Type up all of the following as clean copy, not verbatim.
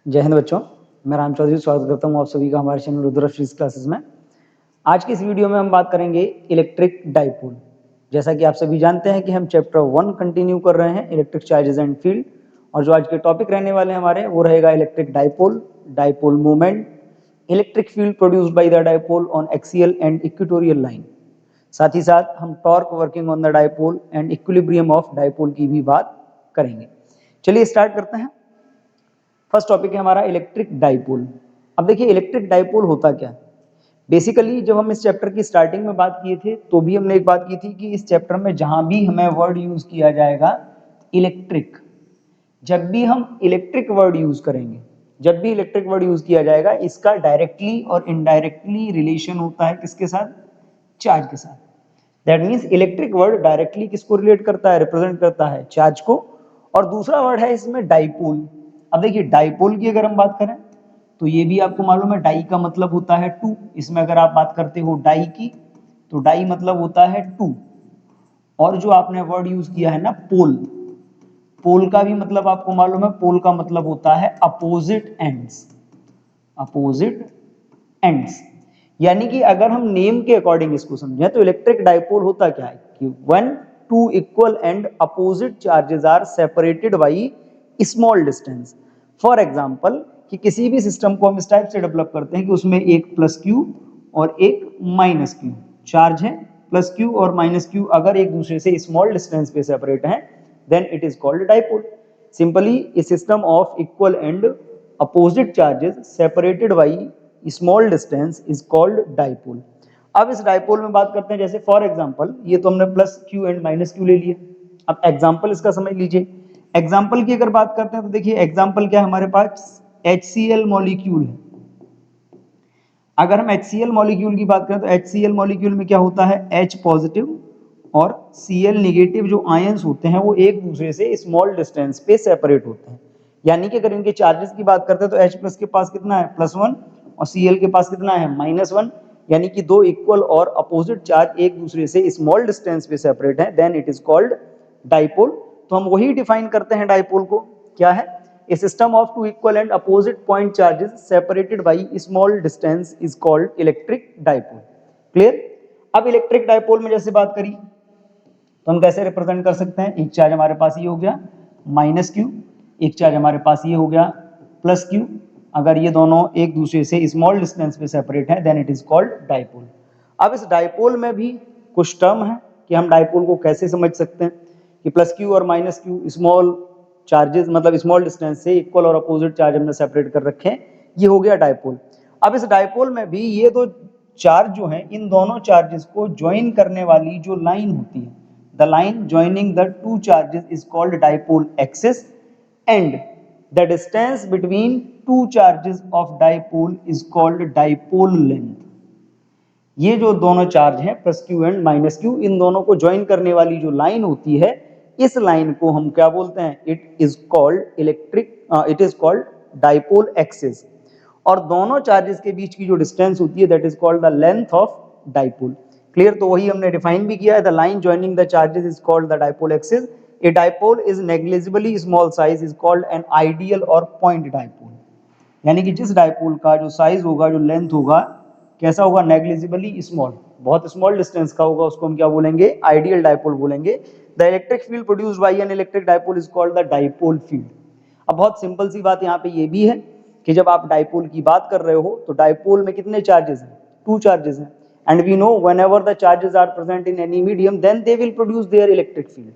जय हिंद बच्चों, मैं राम चौधरी स्वागत करता हूँ आप सभी का हमारे चैनल रुद्र फिजिक्स क्लासेस में। आज की इस वीडियो में हम बात करेंगे इलेक्ट्रिक डाइपोल। जैसा कि आप सभी जानते हैं कि हम चैप्टर 1 कंटिन्यू कर रहे हैं, इलेक्ट्रिक चार्जेस एंड फील्ड, और जो आज के टॉपिक रहने वाले हैं हमारे वो रहेगा electric dipole, dipole movement, electric field produced by the dipole on axial and equatorial line. साथ ही साथ हम torque working on the dipole and equilibrium of dipole की भी बात करेंगे। चलिए स्टार्ट करते हैं। फर्स्ट टॉपिक है हमारा इलेक्ट्रिक डाइपोल। अब देखिए इलेक्ट्रिक डाइपोल होता क्या है। बेसिकली जब हम इस चैप्टर की स्टार्टिंग में बात किए थे तो भी हमने एक बात की थी कि इस चैप्टर में जहां भी हमें वर्ड यूज किया जाएगा इलेक्ट्रिक, जब भी हम इलेक्ट्रिक वर्ड यूज करेंगे, जब भी इलेक्ट्रिक वर्ड यूज किया जाएगा, इसका डायरेक्टली और इनडायरेक्टली रिलेशन होता है किसके साथ? चार्ज के साथ। That means electric word directly किसको रिलेट करता है, रिप्रेजेंट करता है चार्ज को। और दूसरा वर्ड है इसमें डाइपोल। अब देखिए डाइपोल की अगर हम बात करें तो ये भी आपको मालूम है, डाई का मतलब होता है टू। इसमें अगर आप बात करते हो डाई की तो डाई मतलब होता है टू। और जो आपने वर्ड यूज किया है ना पोल, पोल का भी मतलब आपको मालूम है, पोल का मतलब होता है अपोजिट एंड्स, अपोजिट एंड्स। यानी कि अगर हम नेम के अकॉर्डिंग इसको समझें तो इलेक्ट्रिक डाइपोल होता क्या है कि when two equal and opposite charges are separated by small distance. For example कि किसी भी सिस्टम को हम इस टाइप से डेवलप करते हैं कि उसमें एक प्लस क्यू और एक माइनस क्यू चार्ज है। प्लस क्यू और माइनस क्यू अगर एक दूसरे से स्मॉल डिस्टेंस पे सेपरेट हैं then it is called dipole. Simply a system of equal and opposite charges separated by small distance is called dipole. अब इस डाइपोल में बात करते हैं, जैसे फॉर एग्जांपल ये तो हमने plus q and minus Q ले लिया। अब एग्जांपल इसका समझ लीजिए। एग्जांपल की अगर बात करते हैं तो देखिए एग्जांपल क्या है हमारे पास, HCl मॉलिक्यूल है। अगर हम HCl मॉलिक्यूल की बात करें तो HCl मॉलिक्यूल में क्या होता है, H पॉजिटिव और Cl निगेटिव जो आयंस होते हैं वो एक दूसरे से स्मॉल डिस्टेंस पे सेपरेट होते हैं। यानी कि अगर इनके चार्जेस की बात करते हैं तो H प्लस के पास कितना है, +1, और Cl के पास कितना है, -1। यानी कि दो इक्वल और अपोजिट चार्ज एक दूसरे से स्मॉल डिस्टेंस पे सेपरेट हैं, then it is called dipole. तो हम वही डिफाइन करते हैं डाइपोल को, क्या है, A system of two equal and opposite point charges separated by small distance is called electric dipole. Clear? अब इलेक्ट्रिक डाइपोल में जैसे बात करी तो हम कैसे रिप्रेजेंट कर सकते हैं, एक चार्ज हमारे पास ये हो गया माइनस क्यू, एक चार्ज हमारे पास ये हो गया प्लस क्यू। अगर ये दोनों एक दूसरे से स्मॉल डिस्टेंस पे सेपरेट है then it is called dipole. अब इस डाइपोल में भी कुछ टर्म है कि हम डाइपोल को कैसे समझ सकते हैं कि प्लस क्यू और माइनस क्यू स्मॉल चार्जेस मतलब स्मॉल डिस्टेंस से इक्वल और अपोजिट चार्ज हमने सेपरेट कर रखे हैं, ये हो गया डाइपोल। अब इस डाइपोल में भी ये दो चार्ज जो हैं, इन दोनों चार्जेस को ज्वाइन करने वाली जो लाइन होती है, the line joining the two charges is called dipole axis, and the distance between two charges of dipole is called dipole length. ये जो दोनों चार्ज हैं plus q and minus q, इन दोनों को ज्वाइन करने वाली जो लाइन होती है, इस लाइन को हम क्या बोलते हैं, it is called dipole axis. और दोनों चार्जेस के बीच की जो डिस्टेंस होती है that is called the length of dipole. Clear? तो वही हमने डिफाइन भी किया है, the line joining the charges is called the dipole axis. A dipole is negligibly small size is called an ideal और पॉइंट डाइपोल। यानी कि जिस डाइपोल का जो साइज होगा, जो लेंथ होगा, कैसा होगा, नेग्लिजिबली स्मॉल, बहुत स्मॉल डिस्टेंस का होगा, उसको हम क्या बोलेंगे, आइडियल डाइपोल बोलेंगे। The electric field produced by N electric dipole is called the dipole field. अब बहुत सिंपल सी बात यहाँ पे ये भी है कि जब आप डाइपोल की बात कर रहे हो तो डाइपोल में कितने चार्जेस हैं, टू चार्जेस हैं, and we know whenever the charges are present in any medium then they will produce their electric field.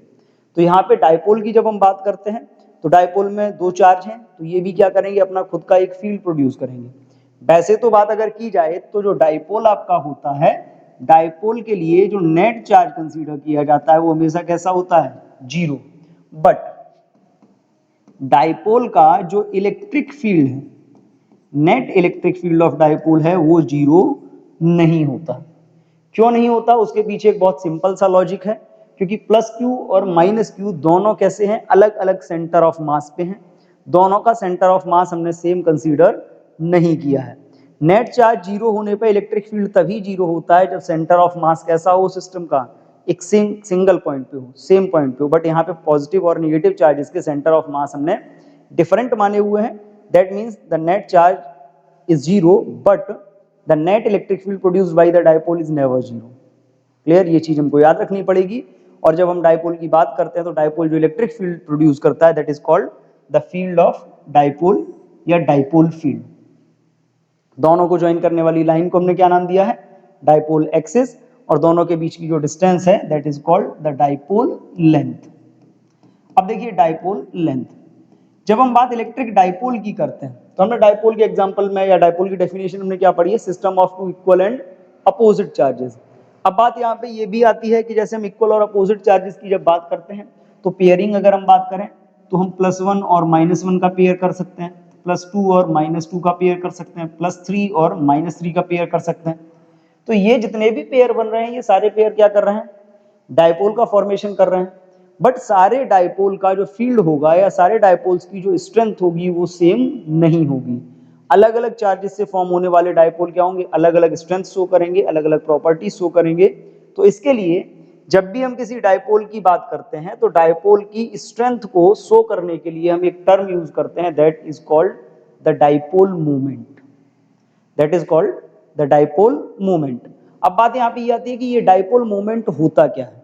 तो यहाँ पे डाइपोल की जब हम बात करते हैं तो डाइपोल में दो चार्ज हैं, तो ये भी क्या करेंगे, अपना खुद का एक फील्ड प्रोड्यूस करेंगे। वैसे तो बात अगर की जाए तो जो डाइपोल आपका होता है, डाइपोल के लिए जो नेट चार्ज कंसीडर किया जाता है वो हमेशा कैसा होता है, जीरो। बट डाइपोल का जो इलेक्ट्रिक फील्ड है, net electric field of dipole है, वो जीरो नहीं होता। क्यों नहीं होता, उसके पीछे एक बहुत सिंपल सा लॉजिक है, क्योंकि प्लस क्यू और माइनस क्यू दोनों कैसे हैं, अलग अलग सेंटर ऑफ मास पे हैं। दोनों का सेंटर ऑफ मास हमने सेम कंसीडर नहीं किया है। नेट चार्ज जीरो होने पर इलेक्ट्रिक फील्ड तभी जीरो होता है जब सेंटर ऑफ मास कैसा हो सिस्टम का, एक सिंगल पॉइंट पे हो, सेम पॉइंट पे हो। बट यहाँ पे पॉजिटिव और निगेटिव चार्जेस के सेंटर ऑफ मास हमने डिफरेंट माने हुए हैं, that means the net charge is zero but the net electric field produced by the dipole is never zero. Clear, ये चीज हमको याद रखनी पड़ेगी। और जब हम डाइपोल की बात करते हैं तो डाइपोल जो इलेक्ट्रिक फील्ड प्रोड्यूस करता है that is called the field of dipole या डाइपोल फील्ड। दोनों को ज्वाइन करने वाली लाइन को हमने क्या नाम दिया है, डाइपोल एक्सिस, और दोनों के बीच की जो डिस्टेंस है that is called the dipole length. अब देखिए डाइपोल लेंथ, जब हम बात इलेक्ट्रिक डाइपोल की करते हैं तो हमने डाइपोल के एग्जांपल में या डाइपोल की डेफिनेशन हमने क्या पढ़ी है, system of two equal and opposite charges. अब बात यहाँ पे ये भी आती है कि जैसे हम इक्वल और अपोजिट चार्जेस की जब बात करते हैं तो पेयरिंग अगर हम बात करें तो हम +1 और -1 का पेयर कर सकते हैं, +2 और -2 का पेयर कर सकते हैं, +3 और -3 का पेयर कर सकते हैं। तो ये जितने भी पेयर बन रहे हैं ये सारे पेयर क्या कर रहे हैं, डाइपोल का फॉर्मेशन कर रहे हैं। बट सारे डाइपोल का जो फील्ड होगा या सारे डाइपोल्स की जो स्ट्रेंथ होगी वो सेम नहीं होगी। अलग अलग चार्जेस से फॉर्म होने वाले डाइपोल क्या होंगे, अलग अलग स्ट्रेंथ शो करेंगे, अलग अलग प्रॉपर्टीज शो करेंगे। तो इसके लिए जब भी हम किसी डाइपोल की बात करते हैं तो डाइपोल की स्ट्रेंथ को शो करने के लिए हम एक टर्म यूज करते हैं that is called the dipole moment. That is called the dipole moment. अब बात यहाँ पे ये आती है कि ये डाइपोल मोमेंट होता क्या है,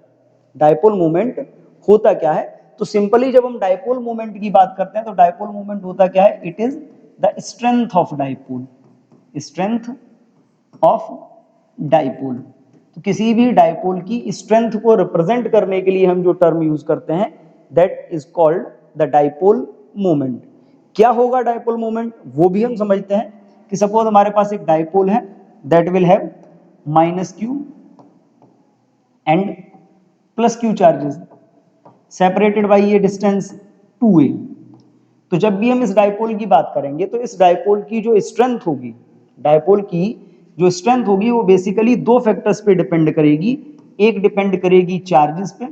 डाइपोल मोमेंट होता क्या है। तो सिंपली जब हम डाइपोल मोमेंट की बात करते हैं तो डाइपोल मोमेंट होता क्या है, it is the strength of dipole, strength of dipole. तो किसी भी डाइपोल की स्ट्रेंथ को रिप्रेजेंट करने के लिए हम जो टर्म यूज करते हैं that is called the dipole moment. क्या होगा डाइपोल मोमेंट वो भी हम समझते हैं कि सपोज हमारे पास एक डाइपोल है that will have -q and +q charges separated bye ये डिस्टेंस 2a। तो जब भी हम इस डाइपोल की बात करेंगे तो इस डाइपोल की जो स्ट्रेंथ होगी, डाइपोल की जो स्ट्रेंथ होगी वो बेसिकली दो फैक्टर्स पे डिपेंड करेगी। एक डिपेंड करेगी चार्जेस पे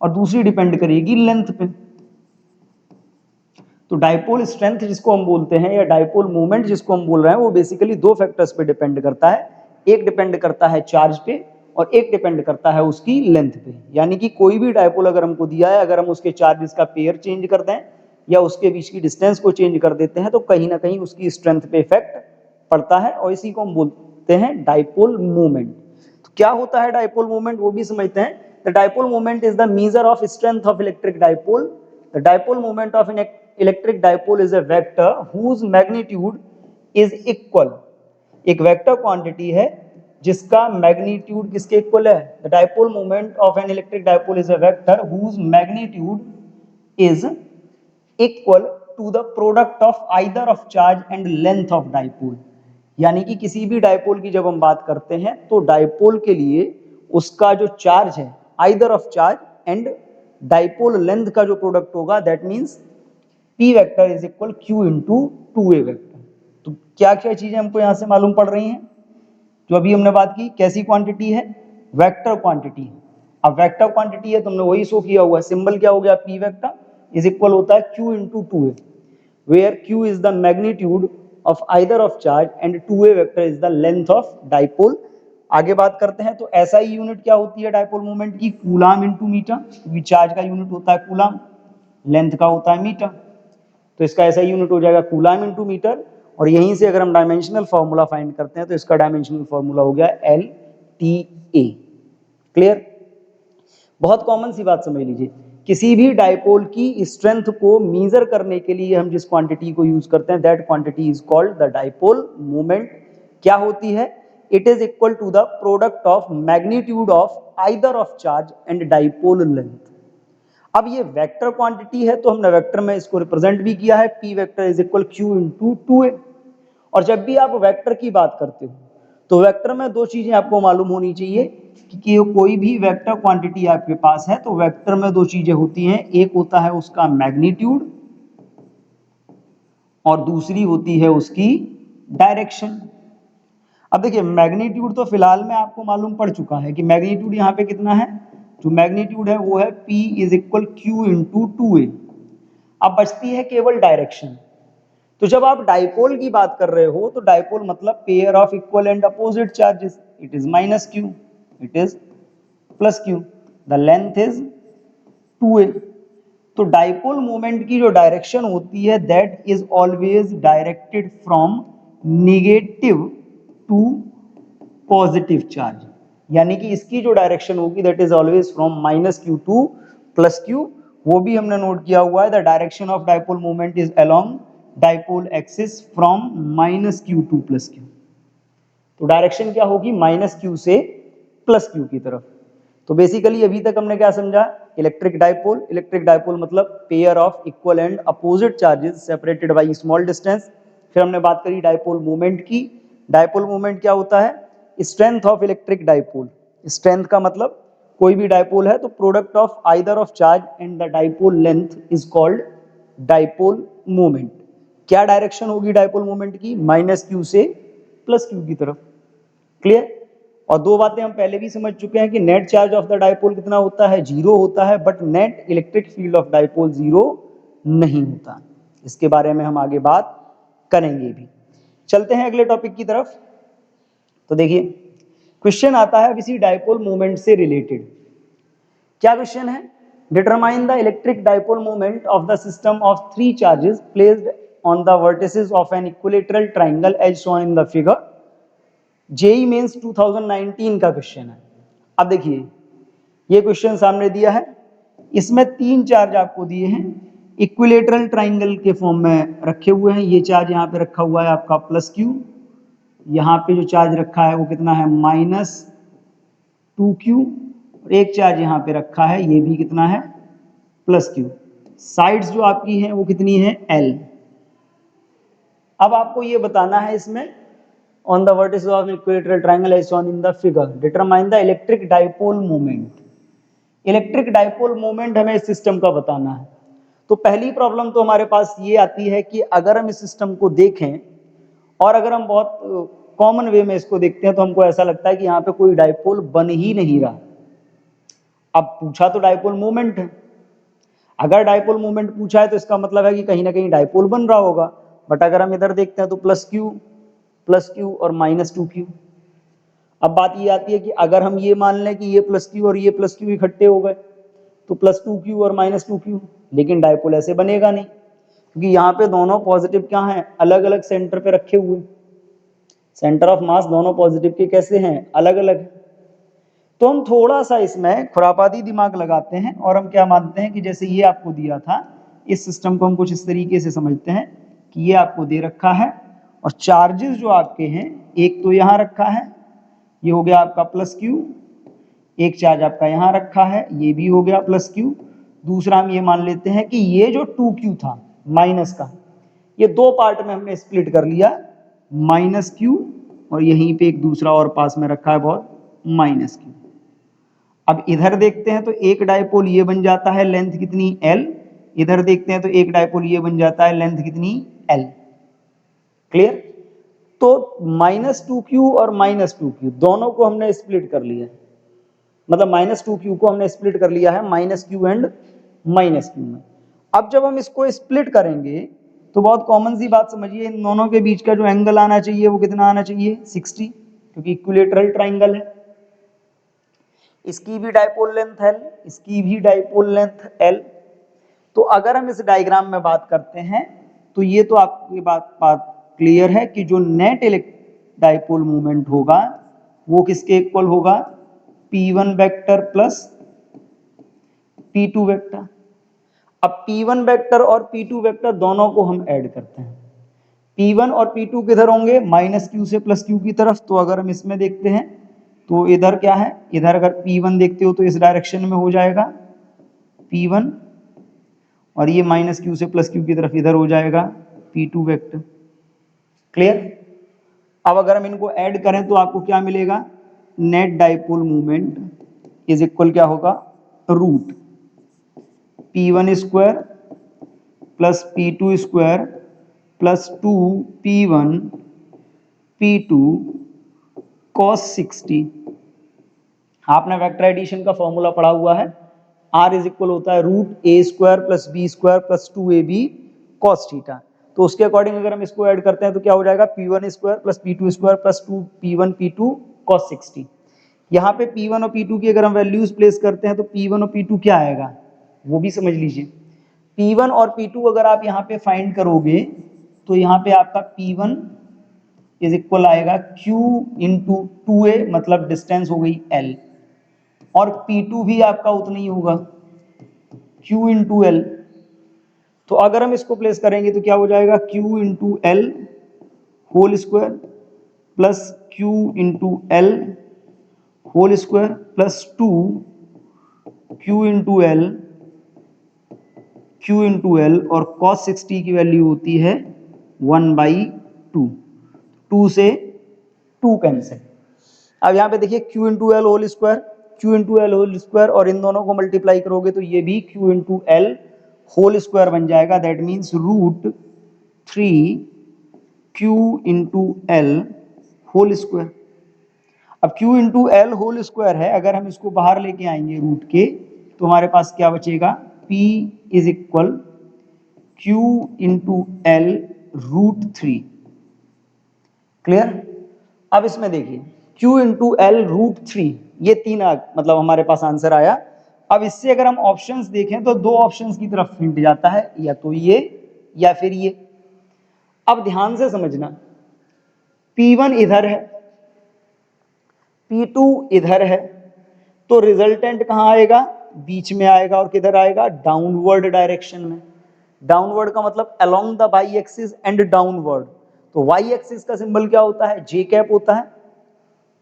और दूसरी डिपेंड करेगी लेंथ पे। तो डाइपोल स्ट्रेंथ जिसको हम बोलते हैं या डाइपोल मोमेंट जिसको हम बोल रहे हैं वो बेसिकली दो फैक्टर्स पे डिपेंड करता है। एक डिपेंड करता है चार्ज पे और एक डिपेंड करता है उसकी लेंथ पे। यानी कि कोई भी डाइपोल अगर हमको दिया है, अगर हम उसके चार्जेस का पेयर चेंज कर दें या उसके बीच की डिस्टेंस को चेंज कर देते हैं तो कहीं ना कहीं उसकी स्ट्रेंथ पे इफेक्ट पड़ता है और इसी को हम बोलते हैं डाइपोल मोमेंट। तो क्या होता है डाइपोल मोमेंट वो भी समझते हैं। The dipole moment is the measure of strength of electric dipole. The dipole moment of an electric dipole is a vector whose magnitude is equal. एक वेक्टर क्वांटिटी है जिसका मैग्नीट्यूड किसके इक्वल है, the dipole moment of an electric dipole is a vector whose magnitude is equal to the product of either of charge and length of dipole. यानी कि किसी भी dipole की जब हम बात करते हैं तो डाइपोल के लिए उसका जो चार्ज है either of charge and dipole length का जो प्रोडक्ट होगा that means P vector is equal Q into 2A vector. तो क्या क्या चीजें हमको यहां से मालूम पड़ रही हैं, जो अभी हमने बात की कैसी क्वांटिटी है, वेक्टर क्वांटिटी है। अब वेक्टर क्वांटिटी है तुमने वही शो किया हुआ है, सिंबल क्या हो गया, P वेक्टर इज इक्वल होता है Q into 2A where Q is the magnitude of either of charge and 2A vector is the length of dipole. आगे बात करते हैं तो ऐसा ही यूनिट क्या होती है डाइपोल मोमेंट की, कूलाम इंटू मीटर, क्योंकि चार्ज का यूनिट होता है कूलाम, लेंथ का होता है मीटर। तो इसका ऐसा यूनिट हो जाएगा कूलाम इंटू मीटर। और यहीं से अगर हम डायमेंशनल फॉर्मूला फाइंड करते हैं तो इसका डायमेंशनल फॉर्मूला हो गया LTA। क्लियर, बहुत कॉमन सी बात समझ लीजिए, किसी भी डाइपोल की स्ट्रेंथ को मेजर करने के लिए हम जिस क्वांटिटी को यूज करते हैं that quantity is called the dipole moment. क्या होती है, it is equal to the product of magnitude of either of charge and dipole length. अब ये वेक्टर क्वांटिटी है तो हमने वेक्टर में इसको रिप्रेजेंट भी किया है, P vector is equal Q into 2A। और जब भी आप वेक्टर की बात करते हो तो वेक्टर में दो चीजें आपको मालूम होनी चाहिए कि कोई भी वेक्टर क्वांटिटी आपके पास है तो वेक्टर में दो चीजें होती हैं, एक होता है उसका मैग्नीट्यूड और दूसरी होती है उसकी डायरेक्शन। अब देखिए मैग्नीट्यूड तो फिलहाल में आपको मालूम पड़ चुका है कि मैग्नीट्यूड यहाँ पे कितना है, जो मैग्नीट्यूड है वो है P is equal Q into 2A। अब बचती है केवल डायरेक्शन। तो जब आप डाइपोल की बात कर रहे हो तो डाइपोल मतलब pair of equal and opposite charges, it is -q, it is +q, the length is 2A। तो डाइपोल मोमेंट की जो डायरेक्शन होती है that is always directed from negative to positive charge, यानी कि इसकी जो डायरेक्शन होगी that is always from -q to +q। वो भी हमने नोट किया हुआ है, the direction of dipole moment is along dipole axis from -q to +q। तो डायरेक्शन क्या होगी, -q से +q की तरफ। तो बेसिकली अभी तक हमने क्या समझा, इलेक्ट्रिक डाइपोल मतलब pair of equal and opposite charges separated by small distance. फिर हमने बात करी डाइपोल मोमेंट की। डाइपोल मोमेंट क्या होता है, strength of electric dipole. Strength का मतलब कोई भी डाइपोल है तो product of either of charge and the dipole length is called dipole moment. क्या डायरेक्शन होगी डाइपोल मोमेंट की, -q से +q की तरफ। क्लियर। और दो बातें हम पहले भी समझ चुके हैं कि net charge of the dipole कितना होता है, 0 होता है, but net electric field of dipole 0 नहीं होता। इसके बारे में हम आगे बात करेंगे भी। चलते हैं अगले टॉपिक की तरफ। तो देखिए क्वेश्चन आता है इसी डाइपोल मोमेंट से रिलेटेड। क्या क्वेश्चन है, determine the electric dipole moment of the system of 3 charges placed on the vertices of an equilateral triangle as shown in the figure. JEE Mains 2019 का क्वेश्चन है। अब देखिए ये क्वेश्चन सामने दिया है, इसमें 3 चार्ज आपको दिए हैं, इक्विलेटरल ट्राइंगल के फॉर्म में रखे हुए हैं। ये चार्ज यहाँ पे रखा हुआ है आपका +q, यहाँ पे जो चार्ज रखा है वो कितना है -2q, और एक चार्ज यहाँ पे रखा है ये भी कितना है +q। साइड्स जो आपकी हैं वो कितनी है l। अब आपको ये बताना है इसमें on the vertices of an equilateral triangle as shown in the figure determine the electric dipole moment। Electric dipole moment हमें इस सिस्टम का बताना है। तो पहली प्रॉब्लम तो हमारे पास ये आती है कि अगर हम इस सिस्टम को देखें और अगर हम बहुत कॉमन वे में इसको देखते हैं तो हमको ऐसा लगता है कि यहाँ पे कोई डाइपोल बन ही नहीं रहा। अब पूछा तो डाइपोल मोमेंट है, अगर डाइपोल मोमेंट पूछा है तो इसका मतलब है कि कहीं ना कहीं डाइपोल बन रहा होगा। बट अगर हम इधर देखते हैं तो +q और -2q। अब बात ये आती है कि अगर हम ये मान लें कि ये +q और ये +q इकट्ठे हो गए तो +2q और -2q, लेकिन डाइपोल ऐसे बनेगा नहीं क्योंकि यहाँ पे दोनों पॉजिटिव क्या हैं, अलग अलग सेंटर पे रखे हुए। सेंटर ऑफ मास दोनों पॉजिटिव के कैसे हैं, अलग अलग। तो हम थोड़ा सा इसमें खुरापाती दिमाग लगाते हैं और हम क्या मानते हैं कि जैसे ये आपको दिया था, इस सिस्टम को हम कुछ इस तरीके से समझते हैं कि ये आपको दे रखा है और चार्जेस जो आपके हैं एक तो यहाँ रखा है, ये हो गया आपका +q, एक चार्ज आपका यहाँ रखा है ये भी हो गया +q। दूसरा हम ये मान लेते हैं कि ये जो 2q था माइनस का, ये दो पार्ट में हमने स्प्लिट कर लिया, -q और यहीं पे एक दूसरा और पास में रखा है बहुत -q। अब इधर देखते हैं तो एक डाइपोल ये बन जाता है, लेंथ कितनी l। इधर देखते हैं तो एक डाइपोल ये बन जाता है, लेंथ कितनी l। क्लियर। तो -2q और -2q दोनों को हमने स्प्लिट कर लिया, मतलब -2q को हमने स्प्लिट कर लिया है -q एंड -q में। अब जब हम इसको स्प्लिट करेंगे तो बहुत कॉमन सी बात समझिए, इन दोनों के बीच का जो एंगल आना चाहिए वो कितना आना चाहिए 60, क्योंकि इक्विलेटरल ट्राइंगल है। इसकी भी डाइपोल लेंथ l, इसकी भी डाइपोल लेंथ l। तो अगर हम इस डायग्राम में बात करते हैं तो ये तो आपकी बात क्लियर है कि जो नेट डाइपोल मोमेंट होगा वो किसके इक्वल होगा, p1 vector plus p2 vector. अब p1 वेक्टर और p2 वेक्टर दोनों को हम ऐड करते हैं, p1 और p2 किधर होंगे, -q से +q की तरफ। तो अगर हम इसमें देखते हैं तो इधर क्या है, इधर अगर p1 देखते हो तो इस डायरेक्शन में हो जाएगा p1 और ये -q से +q की तरफ इधर हो जाएगा p2 वेक्टर। क्लियर। अब अगर हम इनको ऐड करें तो आपको क्या मिलेगा, net dipole moment is equal क्या होगा, root p1 square plus p2 square plus 2p1 p2 cos 60। आपने वेक्टर एडिशन का फॉर्मूला पढ़ा हुआ है, r इज इक्वल होता है √a² plus b square plus 2ab cos theta. तो उसके अकॉर्डिंग अगर हम इसको ऐड करते हैं तो क्या हो जाएगा, p1 square plus p2 square plus 2p1 p2 cos 60। यहाँ पे p1 और p2 की अगर हम वैल्यूज प्लेस करते हैं तो p1 और p2 क्या आएगा वो भी समझ लीजिए। P1 और P2 अगर आप यहाँ पे फाइंड करोगे तो यहाँ पे आपका P1 इज इक्वल आएगा Q इंटू 2A, मतलब डिस्टेंस हो गई L, और P2 भी आपका उतना ही होगा Q इंटू L। तो अगर हम इसको प्लेस करेंगे तो क्या हो जाएगा, Q into L whole square plus Q into L whole square plus 2 Q into L, और cos 60 की वैल्यू होती है 1/2, 2 से 2 कैंसिल। अब यहाँ पे देखिए Q into L whole square, Q into L whole square, और इन दोनों को मल्टीप्लाई करोगे तो ये भी Q into L whole square बन जाएगा। That means √3 Q into L whole square. अब Q into L whole square है, अगर हम इसको बाहर लेके आएंगे रूट के तो हमारे पास क्या बचेगा, P is equal Q into L √3। Clear. अब इसमें देखिए Q इंटू एल √3, ये तीन मतलब हमारे पास आंसर आया। अब इससे अगर हम ऑप्शंस देखें तो दो ऑप्शंस की तरफ हिंट जाता है, या तो ये या फिर ये। अब ध्यान से समझना, P1 इधर है, P2 इधर है, तो रिजल्टेंट कहां आएगा, बीच में आएगा, और किधर आएगा, डाउनवर्ड डायरेक्शन में। डाउनवर्ड का मतलब along the Y axis and downward. तो वाई एक्सिस का सिंबल क्या होता है, जे कैप होता है,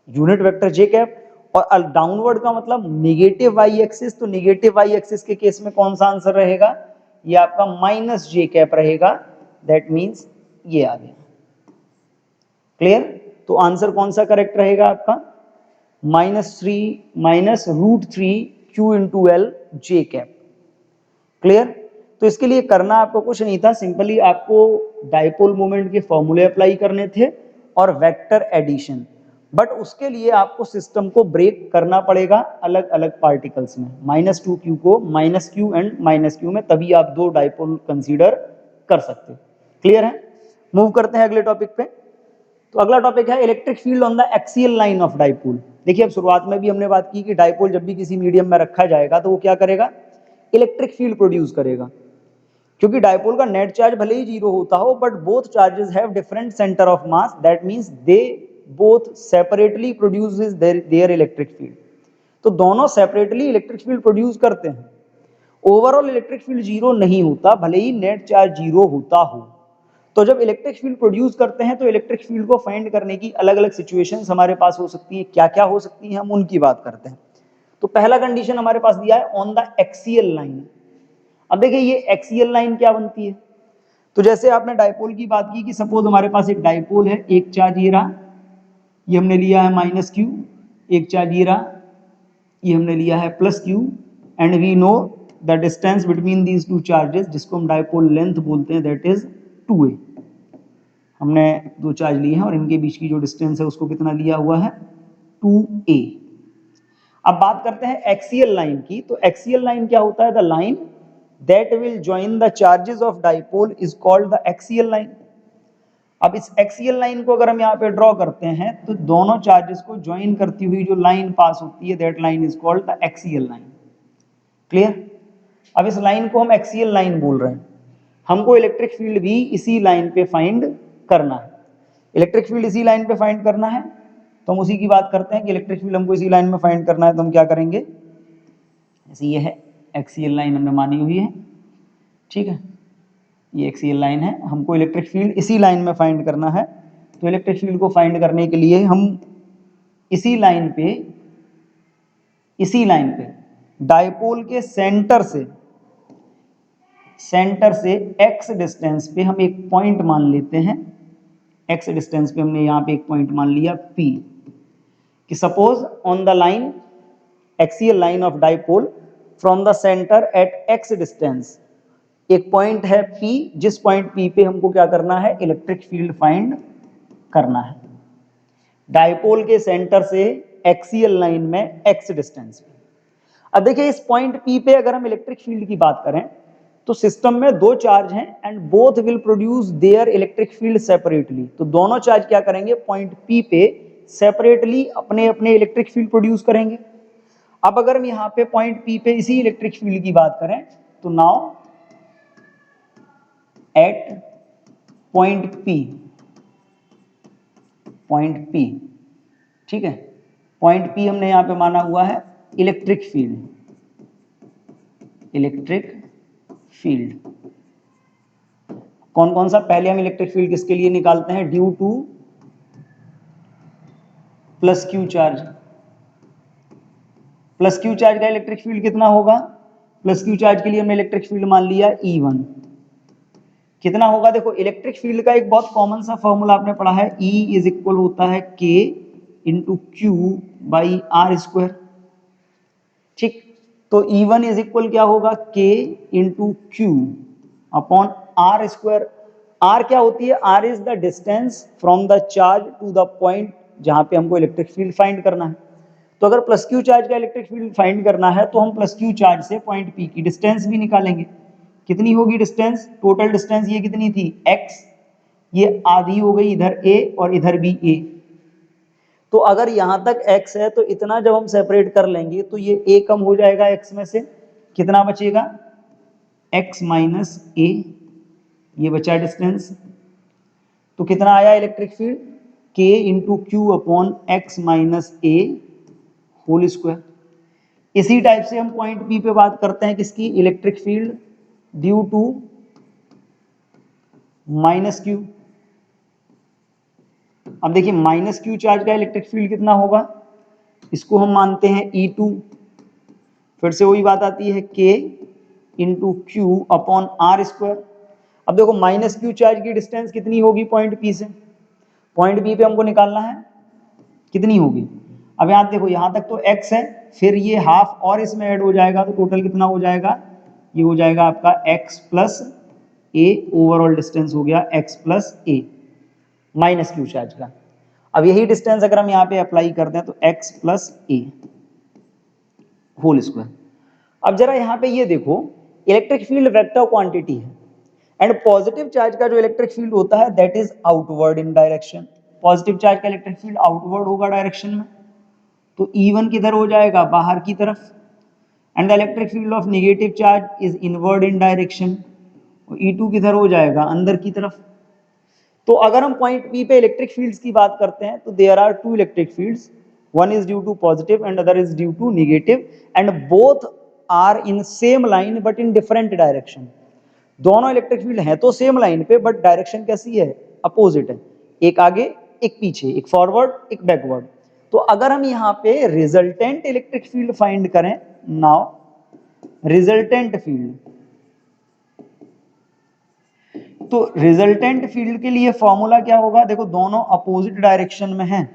यूनिट वेक्टर जे कैप, और डाउनवर्ड का मतलब निगेटिव वाई एक्सिस। तो निगेटिव वाई एक्सिस के केस में कौन सा आंसर रहेगा, ये आपका माइनस जे कैप रहेगा। दैट मीन्स ये आ गया। क्लियर। तो आंसर कौन सा करेक्ट रहेगा आपका, -√3 Q into L J cap. Clear. तो इसके लिए करना आपको कुछ नहीं था, सिंपली आपको डाइपोल मोमेंट के फॉर्मूले अप्लाई करने थे और वेक्टर एडिशन। बट उसके लिए आपको सिस्टम को ब्रेक करना पड़ेगा अलग अलग पार्टिकल्स में, -2Q को -Q एंड -Q में, तभी आप दो डाइपोल कंसीडर कर सकते हो। क्लियर है। मूव करते हैं अगले टॉपिक पे। तो अगला टॉपिक है electric field on the axial line of dipole. देखिए अब शुरुआत में भी हमने बात की कि डाइपोल जब भी किसी मीडियम में रखा जाएगा तो वो क्या करेगा, इलेक्ट्रिक फील्ड प्रोड्यूस करेगा। क्योंकि डाइपोल का नेट चार्ज भले ही जीरो होता हो, but both charges have different centre of mass, that means they both separately produces their electric field. तो दोनों सेपरेटली इलेक्ट्रिक फील्ड प्रोड्यूस करते हैं। ओवरऑल इलेक्ट्रिक फील्ड जीरो नहीं होता, भले ही नेट चार्ज जीरो होता हो। तो जब इलेक्ट्रिक फील्ड प्रोड्यूस करते हैं तो इलेक्ट्रिक फील्ड को फाइंड करने की अलग अलग सिचुएशंस हमारे पास हो सकती है। क्या क्या हो सकती है, हम उनकी बात करते हैं। तो पहला कंडीशन हमारे पास दिया है ऑन द एक्सियल लाइन। अब देखिए ये एक्सियल लाइन क्या बनती है। तो जैसे आपने डाइपोल की बात की कि सपोज हमारे पास एक डाइपोल है, एक चार्ज ये रहा, ये हमने लिया है -Q, एक चार्ज ये रहा, ये हमने लिया है +Q, and we know the distance between these two charges, जिसको हम डाइपोल लेंथ बोलते हैं, दैट इज 2a। हमने दो चार्ज लिए हैं और इनके बीच की जो डिस्टेंस है उसको कितना लिया हुआ है, 2a। अब बात करते हैं एक्सियल लाइन की। तो एक्सियल लाइन क्या होता है, the line that will join the charges of dipole is called the axial line। अब इस एक्सियल लाइन को अगर हम यहाँ पे ड्रॉ करते हैं तो दोनों चार्जेस को ज्वाइन करती हुई जो लाइन पास होती है, that line is called the axial line. Clear. अब इस लाइन को हम एक्सियल लाइन बोल रहे हैं। हमको इलेक्ट्रिक फील्ड भी इसी लाइन पे फाइंड करना है। इलेक्ट्रिक फील्ड इसी लाइन पे फाइंड करना है, तो हम उसी की बात करते हैं कि इलेक्ट्रिक फील्ड हमको इसी लाइन में फाइंड करना है। तो हम क्या करेंगे, ऐसे ये है एक्सियल लाइन हमने मानी हुई है, ठीक है, ये एक्सियल लाइन है, हमको इलेक्ट्रिक फील्ड इसी लाइन में फाइंड करना है। तो इलेक्ट्रिक फील्ड को फाइंड करने के लिए हम इसी लाइन पे डाइपोल के सेंटर से x डिस्टेंस पे हम एक पॉइंट मान लेते हैं। x डिस्टेंस पे हमने यहाँ पे एक पॉइंट मान लिया P, कि suppose on the line axial line of dipole from the centre at x distance एक पॉइंट है P, जिस पॉइंट P पे हमको क्या करना है, इलेक्ट्रिक फील्ड फाइंड करना है। डाइपोल के सेंटर से एक्सियल लाइन में x डिस्टेंस पे। अब देखिए इस पॉइंट P पे अगर हम इलेक्ट्रिक फील्ड की बात करें तो सिस्टम में दो चार्ज हैं and both will produce their electric field separately. तो दोनों चार्ज क्या करेंगे, पॉइंट P पे सेपरेटली अपने अपने इलेक्ट्रिक फील्ड प्रोड्यूस करेंगे। अब अगर हम यहाँ पे पॉइंट P पे इसी इलेक्ट्रिक फील्ड की बात करें तो नाउ एट पॉइंट पी, ठीक है। पॉइंट पी हमने यहां पे माना हुआ है इलेक्ट्रिक फील्ड। कौन कौन सा, पहले हम इलेक्ट्रिक फील्ड किसके लिए निकालते हैं, due to plus Q charge. Plus Q charge का इलेक्ट्रिक फील्ड कितना होगा, प्लस क्यू चार्ज के लिए हमने इलेक्ट्रिक फील्ड मान लिया E1। कितना होगा, देखो इलेक्ट्रिक फील्ड का एक बहुत कॉमन सा फॉर्मूला आपने पढ़ा है, E इज इक्वल होता है K into Q by R square, ठीक। तो E1 इज इक्वल क्या होगा, K into Q upon R square. R क्या होती है, R is the distance from the charge to the point जहां पे हमको इलेक्ट्रिक फील्ड फाइंड करना है। तो अगर प्लस क्यू चार्ज का इलेक्ट्रिक फील्ड फाइंड करना है तो हम प्लस क्यू चार्ज से पॉइंट पी की डिस्टेंस भी निकालेंगे। कितनी होगी डिस्टेंस, टोटल डिस्टेंस ये कितनी थी x, ये आधी हो गई इधर a और इधर भी a। तो अगर यहां तक x है तो इतना जब हम सेपरेट कर लेंगे तो ये a कम हो जाएगा x में से, कितना बचेगा x माइनस a, ये बचा डिस्टेंस। तो कितना आया electric field, k into Q upon x minus ए होल स्क्वायर। इसी टाइप से हम पॉइंट P पे बात करते हैं किसकी, electric field due to minus q. अब देखिए माइनस क्यू चार्ज का इलेक्ट्रिक फील्ड कितना होगा, इसको हम मानते हैं E2। फिर से वही बात आती है K into Q upon R square. अब देखो माइनस क्यू चार्ज की डिस्टेंस कितनी होगी पॉइंट P से, पॉइंट P पे हमको निकालना है, कितनी होगी। अब यहां देखो यहां तक तो x है, फिर ये हाफ और इसमें ऐड हो जाएगा तो टोटल कितना हो जाएगा, ये हो जाएगा आपका x प्लस ए, ओवरऑल डिस्टेंस हो गया x प्लस ए माइनस क्यू चार्ज का। अब यही डिस्टेंस अगर हम यहाँ पे अप्लाई करते हैं तो x प्लस ए होल स्क्वायर। अब जरा यहाँ पे ये देखो इलेक्ट्रिक फील्ड वेक्टर क्वांटिटी है एंड पॉजिटिव चार्ज का जो इलेक्ट्रिक फील्ड होता है that is outward in direction. Positive charge का इलेक्ट्रिक फील्ड आउटवर्ड होगा डायरेक्शन में, तो E1 किधर हो जाएगा, बाहर की तरफ। And the electric field of negative charge is inward in direction, E2 किधर हो जाएगा, अंदर की तरफ। तो अगर हम पॉइंट P पे इलेक्ट्रिक फील्ड्स की बात करते हैं तो there are two electric fields, one is due to positive and other is due to negative and both are in same line but in different direction. दोनों इलेक्ट्रिक फील्ड हैं तो same line पे but direction कैसी है, opposite है, एक आगे एक पीछे, एक फॉरवर्ड एक बैकवर्ड। तो अगर हम यहाँ पे रिजल्टेंट इलेक्ट्रिक फील्ड फाइंड करें, नाउ रिजल्टेंट फील्ड, तो रिजल्टेंट फील्ड के लिए फॉर्मूला क्या होगा, देखो दोनों अपोजिट डायरेक्शन में हैं।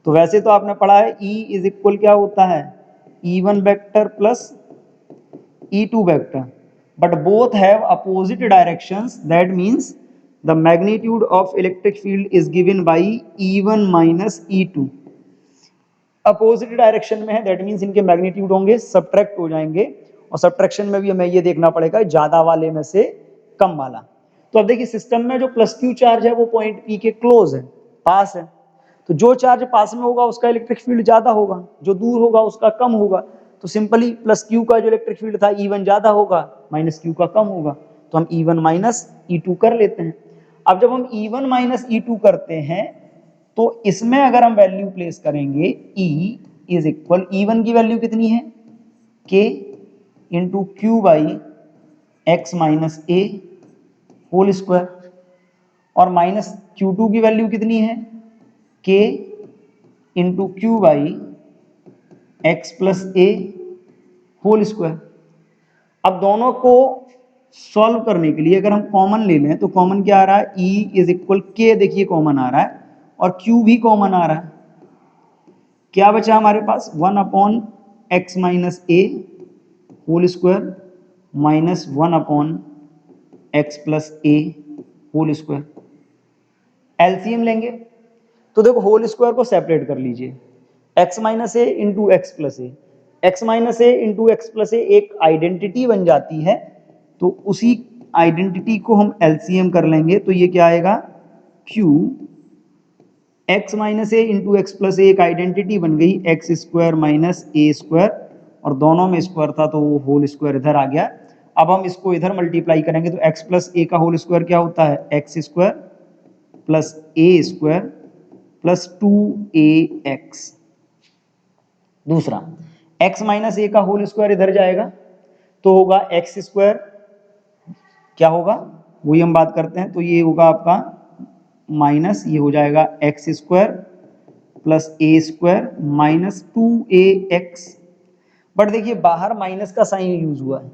तो वैसे तो आपने पढ़ा है E इज इक्वल क्या होता है, E1 vector plus E2 vector, but both have opposite directions. That means the magnitude of electric field is given by E1 minus E2. Opposite direction में है, दैट मीन्स इनके मैग्नीट्यूड होंगे subtract हो जाएंगे, और सब्ट्रैक्शन में भी हमें ये देखना पड़ेगा ज्यादा वाले में से कम वाला। तो अब देखिए सिस्टम में जो प्लस क्यू चार्ज है वो पॉइंट P के क्लोज है, पास है, तो जो चार्ज पास में होगा उसका इलेक्ट्रिक फील्ड ज्यादा होगा, जो दूर होगा उसका कम होगा। तो सिंपली प्लस क्यू का जो इलेक्ट्रिक फील्ड था E1 ज्यादा होगा, माइनस क्यू का कम होगा, तो हम E1 माइनस E2 कर लेते हैं। अब जब हम E1 माइनस E2 करते हैं तो इसमें अगर हम वैल्यू प्लेस करेंगे E इज इक्वल, E1 की वैल्यू कितनी है K into Q by X minus A whole square, और माइनस Q2 की वैल्यू कितनी है K into Q by X plus A whole square. अब दोनों को सॉल्व करने के लिए अगर हम कॉमन ले लें तो कॉमन क्या आ रहा है, E इज इक्वल K, देखिए कॉमन आ रहा है और Q भी कॉमन आ रहा है। क्या बचा हमारे पास, 1 अपॉन एक्स माइनस ए whole square minus 1 upon x plus ए होल स्क्वायर। एलसीएम लेंगे तो देखो होल स्क्वायर को सेपरेट कर लीजिए, x minus a into x plus a, x minus a into x plus a एक आइडेंटिटी बन जाती है, तो उसी आइडेंटिटी को हम एलसीएम कर लेंगे तो ये क्या आएगा, Q x minus a into x plus a एक आइडेंटिटी बन गई, एक्स स्क्वायर माइनस ए स्क्वायर, और दोनों में स्क्वायर था तो वो होल स्क्वायर इधर आ गया। अब हम इसको इधर मल्टीप्लाई करेंगे तो x प्लस ए का होल स्क्वायर क्या होता है, एक्स स्क्वायर प्लस ए स्क्वायर प्लस 2ax। दूसरा x माइनस ए का होल स्क्वायर इधर जाएगा तो होगा एक्स स्क्वायर, क्या होगा वही हम बात करते हैं, तो ये होगा आपका माइनस, ये हो जाएगा x square plus A square minus 2ax। But देखिए बाहर माइनस का साइन यूज हुआ है,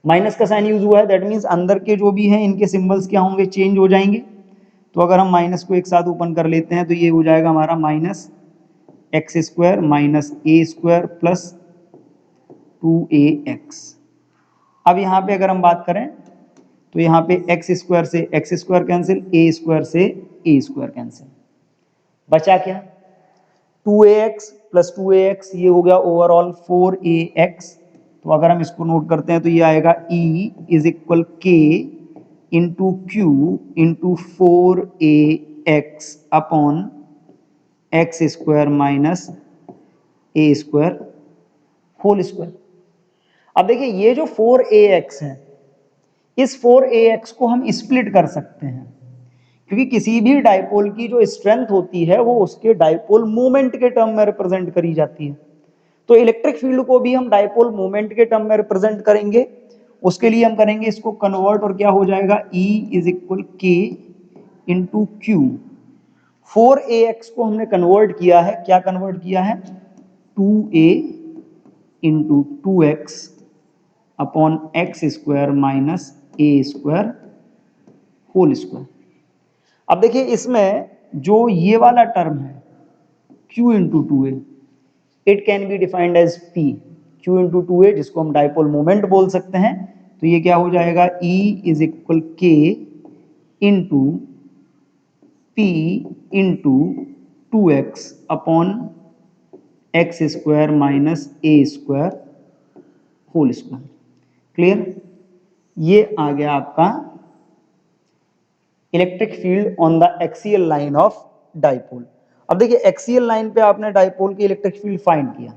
माइनस का साइन यूज हुआ है, दैट मीन्स अंदर के जो भी हैं इनके सिंबल्स क्या होंगे, चेंज हो जाएंगे। तो अगर हम माइनस को एक साथ ओपन कर लेते हैं तो ये हो जाएगा हमारा माइनस एक्स स्क्वायर माइनस ए स्क्वायर प्लस 2ax। अब यहाँ पे अगर हम बात करें तो यहाँ पे एक्स स्क्वायर से एक्स स्क्वायर कैंसिल, ए स्क्वायर से ए स्क्वायर कैंसिल, बचा क्या 2ax प्लस 2ax, ये हो गया ओवरऑल 4ax। तो अगर हम इसको नोट करते हैं तो ये आएगा E इज इक्वल के into q into 4ax upon x square minus ए स्क्वायर होल स्क्वायर। अब देखिए ये जो 4ax है, इस 4ax को हम स्प्लिट कर सकते हैं, क्योंकि किसी भी डाइपोल की जो स्ट्रेंथ होती है वो उसके डाइपोल मोमेंट के टर्म में रिप्रेजेंट करी जाती है। तो इलेक्ट्रिक फील्ड को भी हम डाइपोल मोमेंट के टर्म में रिप्रेजेंट करेंगे, उसके लिए हम करेंगे इसको कन्वर्ट, और क्या हो जाएगा E इज इक्वल के इंटू क्यू। 4ax को हमने कन्वर्ट किया है, क्या कन्वर्ट किया है 2a into 2x upon x square minus ए स्क्वायर होल स्क्वायर। अब देखिए इसमें जो ये वाला टर्म है q into 2a, it can be defined as p, q into 2a जिसको हम डाइपोल मोमेंट बोल सकते हैं। तो ये क्या हो जाएगा E इज इक्वल के into p into 2x upon x square minus ए स्क्वायर होल स्क्वायर। क्लियर, ये आ गया आपका electric field on the axial line of dipole. अब देखिए एक्सियल लाइन पे आपने डाइपोल की इलेक्ट्रिक फील्ड फाइंड किया।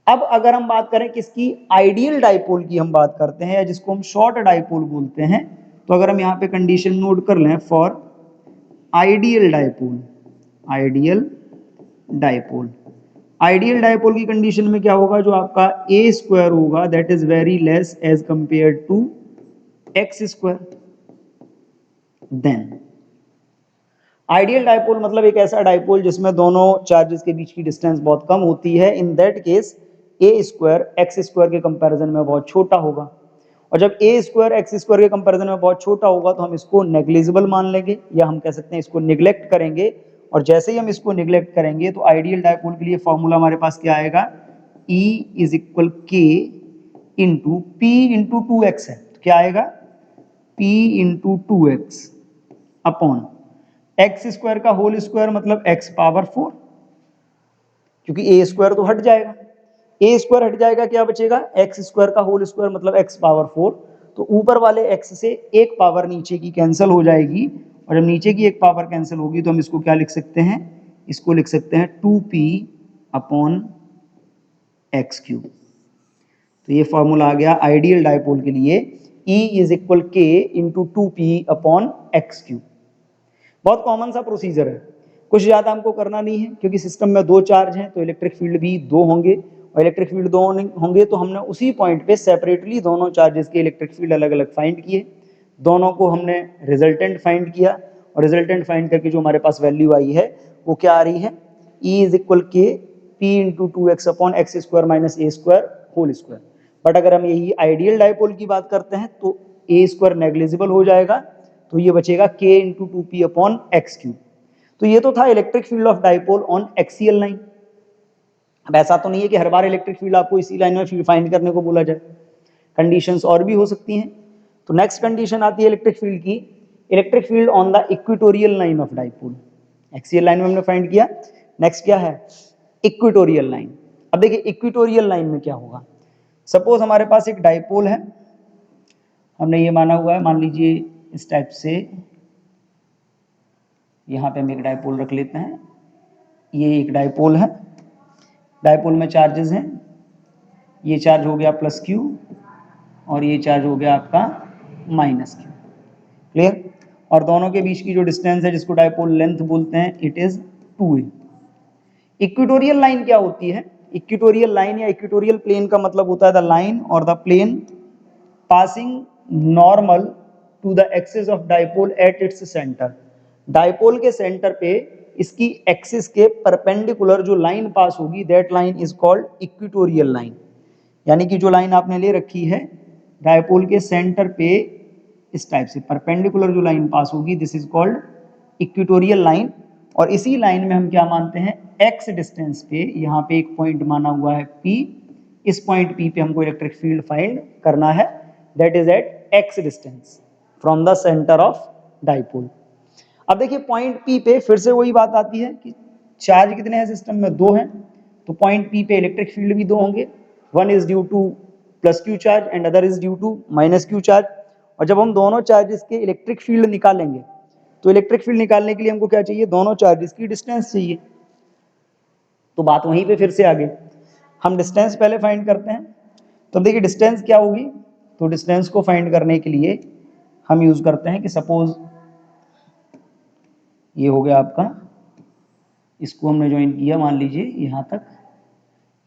अब अगर हम बात करें किसकी, आइडियल डाइपोल की हम बात करते हैं, या जिसको हम शॉर्ट डाइपोल बोलते हैं, तो अगर हम यहाँ पे कंडीशन नोट कर लें for ideal dipole, ideal dipole, ideal dipole की कंडीशन में क्या होगा, जो आपका ए स्क्वायर होगा that is very less as compare to X square. Then ideal dipole मतलब एक ऐसा डाइपोल जिसमें दोनों चार्जेस के बीच की डिस्टेंस बहुत कम होती है। In that case A square x square के कंपैरिजन में बहुत छोटा होगा, और जब ए स्क्वायर एक्स स्क्वायर के कंपैरिजन में बहुत छोटा होगा तो हम इसको नेग्लिजिबल मान लेंगे, या हम कह सकते हैं इसको निग्लेक्ट करेंगे। और जैसे ही हम इसको निग्लेक्ट करेंगे तो आइडियल डाइपोल के लिए फॉर्मूला हमारे पास क्या आएगा, E इज इक्वल के इंटू पी इंटू 2x है, तो क्या आएगा P into 2x upon x square का होल स्क्वायर मतलब x पावर 4, क्योंकि ए स्क्वायर तो हट जाएगा, ए स्क्वायर हट जाएगा, क्या बचेगा एक्स स्क्वायर का होल स्क्वायर मतलब x पावर 4। तो ऊपर वाले x से एक पावर नीचे की कैंसिल हो जाएगी, और जब नीचे की एक पावर कैंसिल होगी तो हम इसको क्या लिख सकते हैं, इसको लिख सकते हैं 2p अपॉन एक्स क्यूब। तो ये फॉर्मूला आ गया आइडियल डाइपोल के लिए, E इज इक्वल के into 2p upon X cube. बहुत कॉमन सा प्रोसीजर है, कुछ ज़्यादा हमको करना नहीं है, क्योंकि सिस्टम में दो चार्ज हैं तो इलेक्ट्रिक फील्ड भी दो होंगे, और इलेक्ट्रिक फील्ड दो होंगे तो हमने उसी पॉइंट पे सेपरेटली दोनों चार्जेस के इलेक्ट्रिक फील्ड अलग अलग फाइंड किए, दोनों को हमने रिजल्टेंट फाइंड किया, और रिजल्टेंट फाइंड करके जो हमारे पास वैल्यू आई है वो क्या आ रही है, E is equal K P into 2x upon x square minus A square whole square. But अगर हम यही आइडियल डाइपोल की बात करते हैं तो ए स्क्वायर नेग्लिजिबल हो जाएगा, तो ये बचेगा k into 2p upon X cube. तो ये तो था electric field of dipole on axial line. अब ऐसा तो नहीं है कि हर बार इलेक्ट्रिक फील्ड आपको इसी लाइन में फील्ड फाइंड करने को बोला जाए, कंडीशंस और भी हो सकती हैं। तो नेक्स्ट कंडीशन आती है इलेक्ट्रिक फील्ड की, electric field on the equatorial line of dipole. Axial line में हमने फाइंड किया, नेक्स्ट क्या है इक्वेटोरियल लाइन। अब देखिए इक्वेटोरियल लाइन में क्या होगा, सपोज हमारे पास एक डाइपोल है, हमने ये माना हुआ है, मान लीजिए इस टाइप से, यहाँ पे हम एक डाइपोल रख लेते हैं, ये एक डाइपोल है, डाइपोल में चार्जेस हैं, ये चार्ज हो गया प्लस क्यू और ये चार्ज हो गया आपका माइनस Q। क्लियर? और दोनों के बीच की जो डिस्टेंस है जिसको डायपोल लेंथ बोलते हैं, it is 2a। Equatorial line क्या होती है? इक्वेटोरियल लाइन या इक्वेटोरियल प्लेन का मतलब होता है द लाइन और the plane passing normal to the axis of dipole at its centre. Dipole के सेंटर पे इसकी एक्सिस के परपेंडिकुलर जो लाइन पास होगी, that line is called equatorial line. यानी कि जो लाइन आपने ले रखी है डायपोल के सेंटर पे इस टाइप से परपेंडिकुलर जो लाइन पास होगी, this is called equatorial line. और इसी लाइन में हम क्या मानते हैं, एक्स डिस्टेंस पे यहाँ पे एक पॉइंट माना हुआ है P। इस पॉइंट P पे हमको इलेक्ट्रिक फील्ड फाइंड करना है, that is at X distance from the centre of dipole. अब देखिए पॉइंट P पे फिर से वही बात आती है कि चार्ज कितने हैं सिस्टम में, 2 हैं, तो पॉइंट P पे इलेक्ट्रिक फील्ड भी 2 होंगे। One is due to plus Q charge and other is due to minus Q charge. और जब हम दोनों चार्जेस के इलेक्ट्रिक फील्ड निकालेंगे तो इलेक्ट्रिक फील्ड निकालने के लिए हमको क्या चाहिए, दोनों चार्जेस की डिस्टेंस चाहिए। तो बात वहीं पे फिर से आगे, हम डिस्टेंस पहले फाइंड करते हैं। तो देखिए डिस्टेंस क्या होगी, तो डिस्टेंस को फाइंड करने के लिए हम यूज करते हैं कि सपोज ये हो गया आपका, इसको हमने ज्वाइन किया मान लीजिए यहाँ तक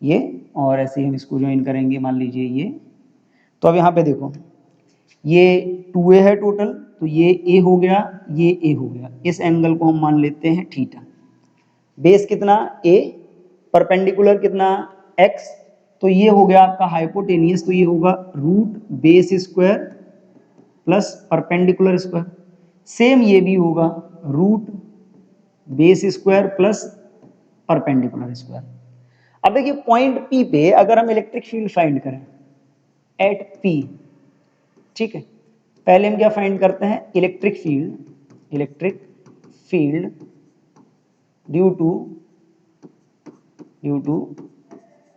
ये, और ऐसे ही हम इसको ज्वाइन करेंगे मान लीजिए ये। तो अब यहाँ पे देखो ये 2a है टोटल, तो ये a हो गया, ये a हो गया। इस एंगल को हम मान लेते हैं थीटा। बेस कितना a, परपेंडिकुलर कितना x, तो ये हो गया आपका हाइपोटेनियस, तो ये होगा root base square plus perpendicular square. Same ये भी होगा root base square plus perpendicular square. अब देखिए पॉइंट P पे अगर हम इलेक्ट्रिक फील्ड फाइंड करें एट P, ठीक है, पहले हम क्या फाइंड करते हैं, electric field due to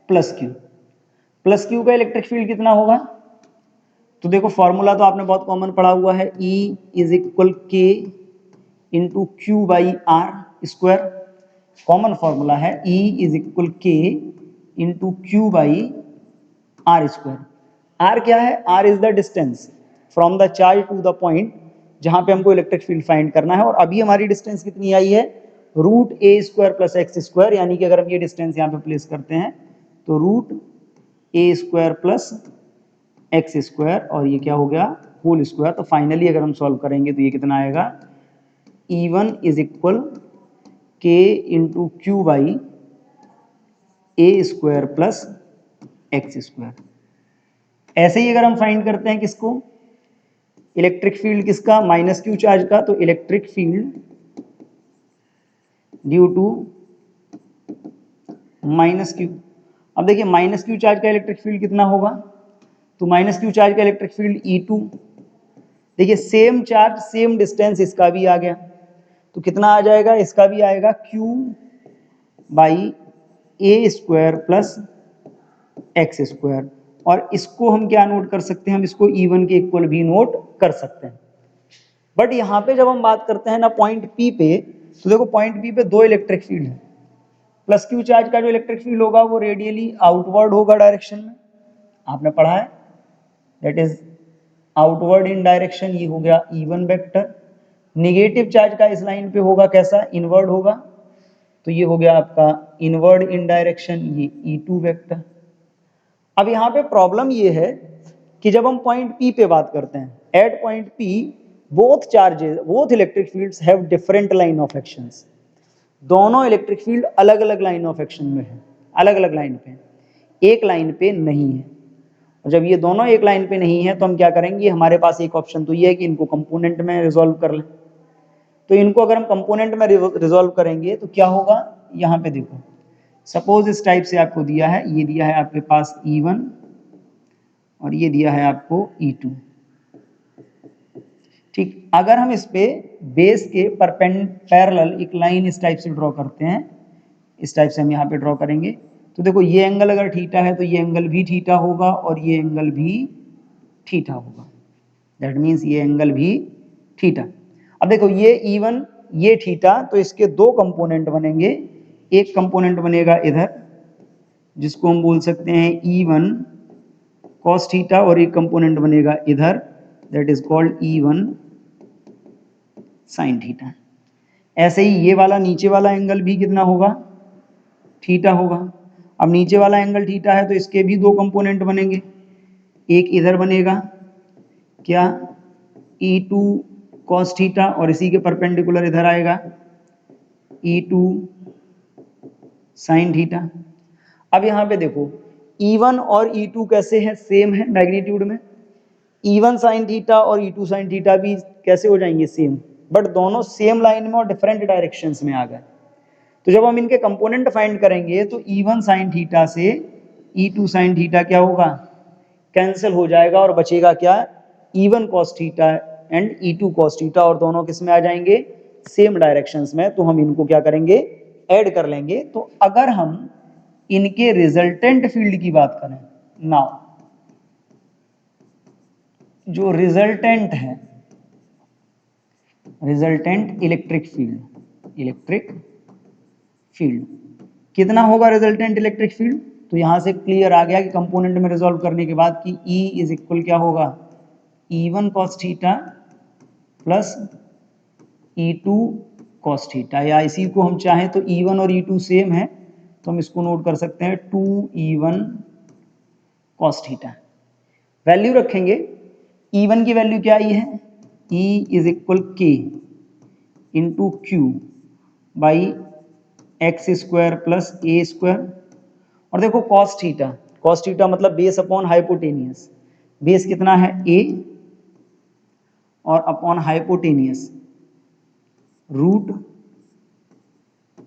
plus Q का इलेक्ट्रिक फील्ड कितना होगा, तो देखो फॉर्मूला तो आपने बहुत कॉमन पढ़ा हुआ है, E is equal K into Q by R square. Common formula है E is equal K into Q by R square. R क्या है, R is the distance from the charge to the point जहां पे हमको electric field find करना है। और अभी हमारी डिस्टेंस कितनी आई है, रूट ए स्क्वायर प्लस एक्स स्क्वायर। यानी कि अगर हम ये डिस्टेंस यहाँ पे प्लेस करते हैं तो रूट ए स्क्वायर प्लस एक्स स्क्वायर, और ये क्या हो गया होल स्क्वायर। तो फाइनली अगर हम सॉल्व करेंगे तो ये कितना आएगा, E1 इज इक्वल के into Q by A square plus X square. ऐसे ही अगर हम फाइंड करते हैं किसको, इलेक्ट्रिक फील्ड किसका, माइनस Q चार्ज का, तो electric field due to minus Q। अब देखिए माइनस Q चार्ज का इलेक्ट्रिक फील्ड कितना होगा, तो माइनस Q चार्ज का इलेक्ट्रिक फील्ड E2। देखिए सेम चार्ज सेम डिस्टेंस, इसका भी आ गया, तो कितना आ जाएगा, इसका भी आएगा Q by A square plus X square. और इसको हम क्या नोट कर सकते हैं, हम इसको E1 के इक्वल भी नोट कर सकते हैं। बट यहाँ पे जब हम बात करते हैं ना पॉइंट P पे, तो देखो पॉइंट P पे 2 इलेक्ट्रिक फील्ड है। प्लस Q चार्ज का जो इलेक्ट्रिक फील्ड होगा वो रेडियली आउटवर्ड होगा डायरेक्शन में, आपने पढ़ा है, that is outward in direction. ये हो गया E1 वेक्टर। निगेटिव चार्ज का इस लाइन पे होगा कैसा, इनवर्ड होगा, तो ये हो गया आपका इनवर्ड इन डायरेक्शन, ये E2 वेक्टर। अब यहाँ पे प्रॉब्लम ये है कि जब हम पॉइंट P पे बात करते हैं, at point P both electric fields have different line of actions. दोनों इलेक्ट्रिक फील्ड अलग अलग लाइन ऑफ एक्शन में है, अलग अलग लाइन पे, एक लाइन पे नहीं है। और जब ये दोनों एक लाइन पे नहीं है तो हम क्या करेंगे, हमारे पास एक ऑप्शन तो ये है कि इनको कंपोनेंट में रिजॉल्व कर लें। तो इनको अगर हम कंपोनेंट में रिजॉल्व करेंगे तो क्या होगा, यहाँ पे देखो सपोज इस टाइप से आपको दिया है, ये दिया है आपके पास E1 और ये दिया है आपको E2, ठीक। अगर हम इस पे बेस के पैरेलल एक लाइन इस टाइप से ड्रॉ करते हैं, इस टाइप से हम यहाँ पे ड्रॉ करेंगे, तो देखो ये एंगल अगर थीटा है तो ये एंगल भी थीटा होगा और ये एंगल भी थीटा होगा, दैट मीन्स ये एंगल भी थीटा। अब देखो ये E1 ये थीटा, तो इसके 2 कंपोनेंट बनेंगे। एक कंपोनेंट बनेगा इधर जिसको हम बोल सकते हैं E1 cos थीटा और एक कंपोनेंट बनेगा इधर, that is called E1 sin theta. ऐसे ही ये वाला नीचे वाला एंगल भी कितना होगा, थीटा होगा। अब नीचे वाला एंगल थीटा है तो इसके भी दो कंपोनेंट बनेंगे, एक इधर बनेगा क्या, E2 cos थीटा, और इसी के परपेंडिकुलर इधर आएगा E2 sin थीटा। अब यहाँ पे देखो E1 और E2 कैसे हैं, सेम है मैग्नीट्यूड में। E1 sin थीटा और E2 sin थीटा भी कैसे हो जाएंगे, सेम, बट दोनों सेम लाइन में और डिफरेंट डायरेक्शंस में आ गए। तो जब हम इनके कंपोनेंट फाइंड करेंगे तो E1 sin थीटा से E2 sin थीटा क्या होगा, कैंसिल हो जाएगा और बचेगा क्या, E1 cos theta and E2 cos theta, और दोनों किस में आ जाएंगे, सेम डायरेक्शंस में। तो हम इनको क्या करेंगे, ऐड कर लेंगे। तो अगर हम इनके रिजल्टेंट फील्ड की बात करें, नाउ जो रिजल्टेंट है, रिजल्टेंट इलेक्ट्रिक फील्ड कितना होगा, रिजल्टेंट इलेक्ट्रिक फील्ड, तो यहां से क्लियर आ गया कि कंपोनेंट में रिजॉल्व करने के बाद कि E इज इक्वल क्या होगा, E1 cos theta plus E2 cos theta, या इसी को हम चाहें तो E1 और E2 सेम है तो हम इसको नोट कर सकते हैं 2E1 cos थीटा। वैल्यू रखेंगे, E1 की वैल्यू क्या आई है, E is equal K into Q by x square plus A square. और देखो cos थीटा मतलब बेस अपॉन हाइपोटेनियस, बेस कितना है a और upon hypotenuse root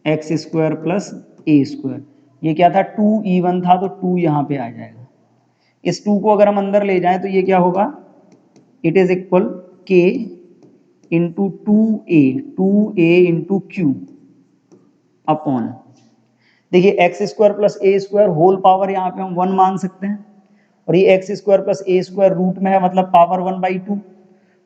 x square plus ए स्क्वायर। ये क्या था, 2E1 था तो 2 यहाँ पे आ जाएगा। इस 2 को अगर हम अंदर ले जाएं तो ये क्या होगा, it is equal k into 2a into Q upon, देखिए एक्स स्क्वायर प्लस ए स्क्वायर होल पावर यहाँ पे हम 1 मान सकते हैं, और ये एक्स स्क्वायर प्लस ए स्क्वायर रूट में है मतलब पावर 1/2।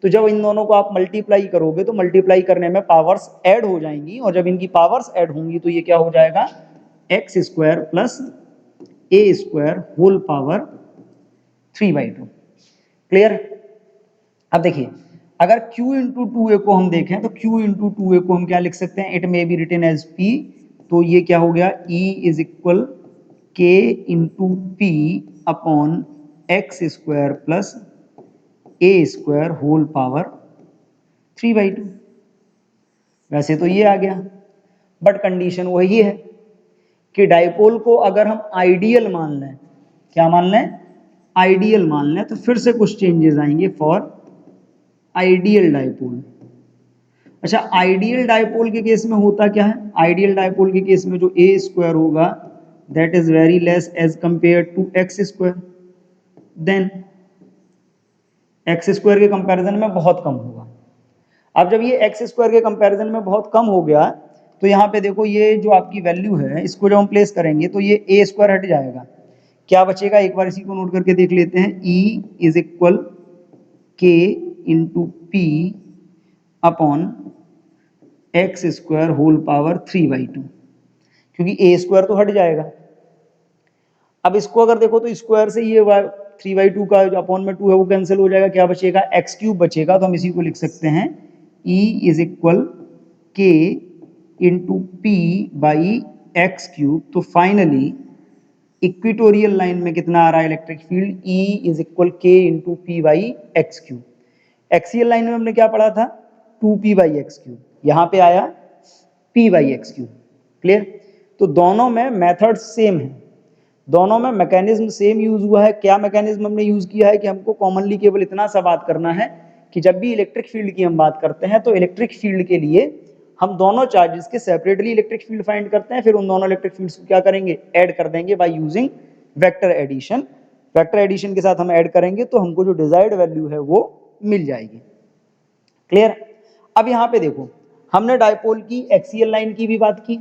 तो जब इन दोनों को आप मल्टीप्लाई करोगे तो मल्टीप्लाई करने में पावर्स ऐड हो जाएंगी, और जब इनकी पावर्स ऐड होंगी तो ये क्या हो जाएगा, एक्स स्क्वायर प्लस ए स्क्वायर होल पावर 3/2। क्लियर। अब देखिए अगर Q इंटू 2a को हम देखें तो Q इंटू 2a को हम क्या लिख सकते हैं, it may be written as P। तो ये क्या हो गया, E is equal K into P upon x square plus A square whole power 3/2। वैसे तो ये आ गया, बट कंडीशन वही है कि डाइपोल को अगर हम आइडियल मान लें, क्या मान लें, आइडियल मान लें, तो फिर से कुछ चेंजेस आएंगे फॉर आइडियल डाइपोल। अच्छा, आइडियल डाइपोल के केस में होता क्या है, आइडियल डाइपोल के केस में जो ए स्क्वायर होगा that is very less as compare to X square, then X square के कंपैरिजन में बहुत कम होगा। अब जब ये एक्स स्क्वायर के कंपैरिजन में बहुत कम हो गया तो यहाँ पे देखो ये जो आपकी वैल्यू है इसको जब हम प्लेस करेंगे तो ये ए स्क्वायर हट जाएगा, क्या बचेगा, एक बार इसी को नोट करके देख लेते हैं, E इज इक्वल के into P upon x square whole power 3/2, क्योंकि ए स्क्वायर तो हट जाएगा। अब इसको अगर देखो तो स्क्वायर से ये 3/2 का जो अपॉन में 2 है वो कैंसिल हो जाएगा, क्या बचेगा, एक्स क्यूब बचेगा। तो हम इसी को लिख सकते हैं E इज इक्वल के into p by x cube. तो फाइनली इक्विटोरियल लाइन में कितना आ रहा है electric field, E is equal के into p by x cube. Axial line में हमने क्या पढ़ा था, 2p बाई एक्स क्यूब, यहाँ पे आया p by x cube. Clear. तो दोनों में मेथड सेम है, दोनों में मैकेनिज्म सेम यूज हुआ है। क्या मैकेनिज्म हमने यूज किया है कि हमको कॉमनली केवल इतना सा बात करना है कि जब भी इलेक्ट्रिक फील्ड की हम बात करते हैं तो इलेक्ट्रिक फील्ड के लिए हम दोनों चार्जेस के सेपरेटली इलेक्ट्रिक फील्ड फाइंड करते हैं, फिर उन दोनों इलेक्ट्रिक फील्ड्स को क्या करेंगे, ऐड कर देंगे by using vector addition. Vector addition के साथ हम ऐड करेंगे तो हमको जो डिजायर्ड वैल्यू है वो मिल जाएगी। क्लियर। अब यहां पे देखो हमने डायपोल की एक्सियल लाइन की भी बात की,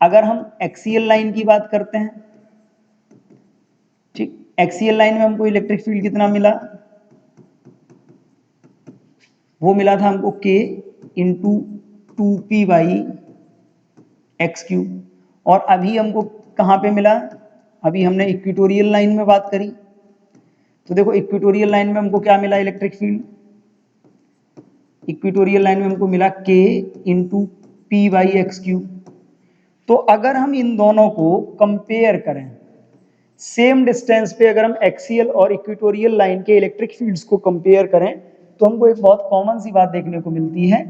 अगर हम एक्सियल लाइन की बात करते हैं, ठीक, एक्सियल लाइन में हमको इलेक्ट्रिक फील्ड कितना मिला, वो मिला था हमको k into 2p by x cube. और अभी हमको कहां पे मिला, अभी हमने इक्विटोरियल लाइन में बात करी, तो देखो इक्वेटोरियल लाइन में हमको क्या मिला इलेक्ट्रिक फील्ड, इक्वेटोरियल लाइन में हमको मिला K into p by x cube. तो अगर हम इन दोनों को कंपेयर करें, सेम डिस्टेंस पे अगर हम एक्सियल और इक्वेटोरियल लाइन के इलेक्ट्रिक फील्ड्स को कंपेयर करें तो हमको एक बहुत कॉमन सी बात देखने को मिलती है।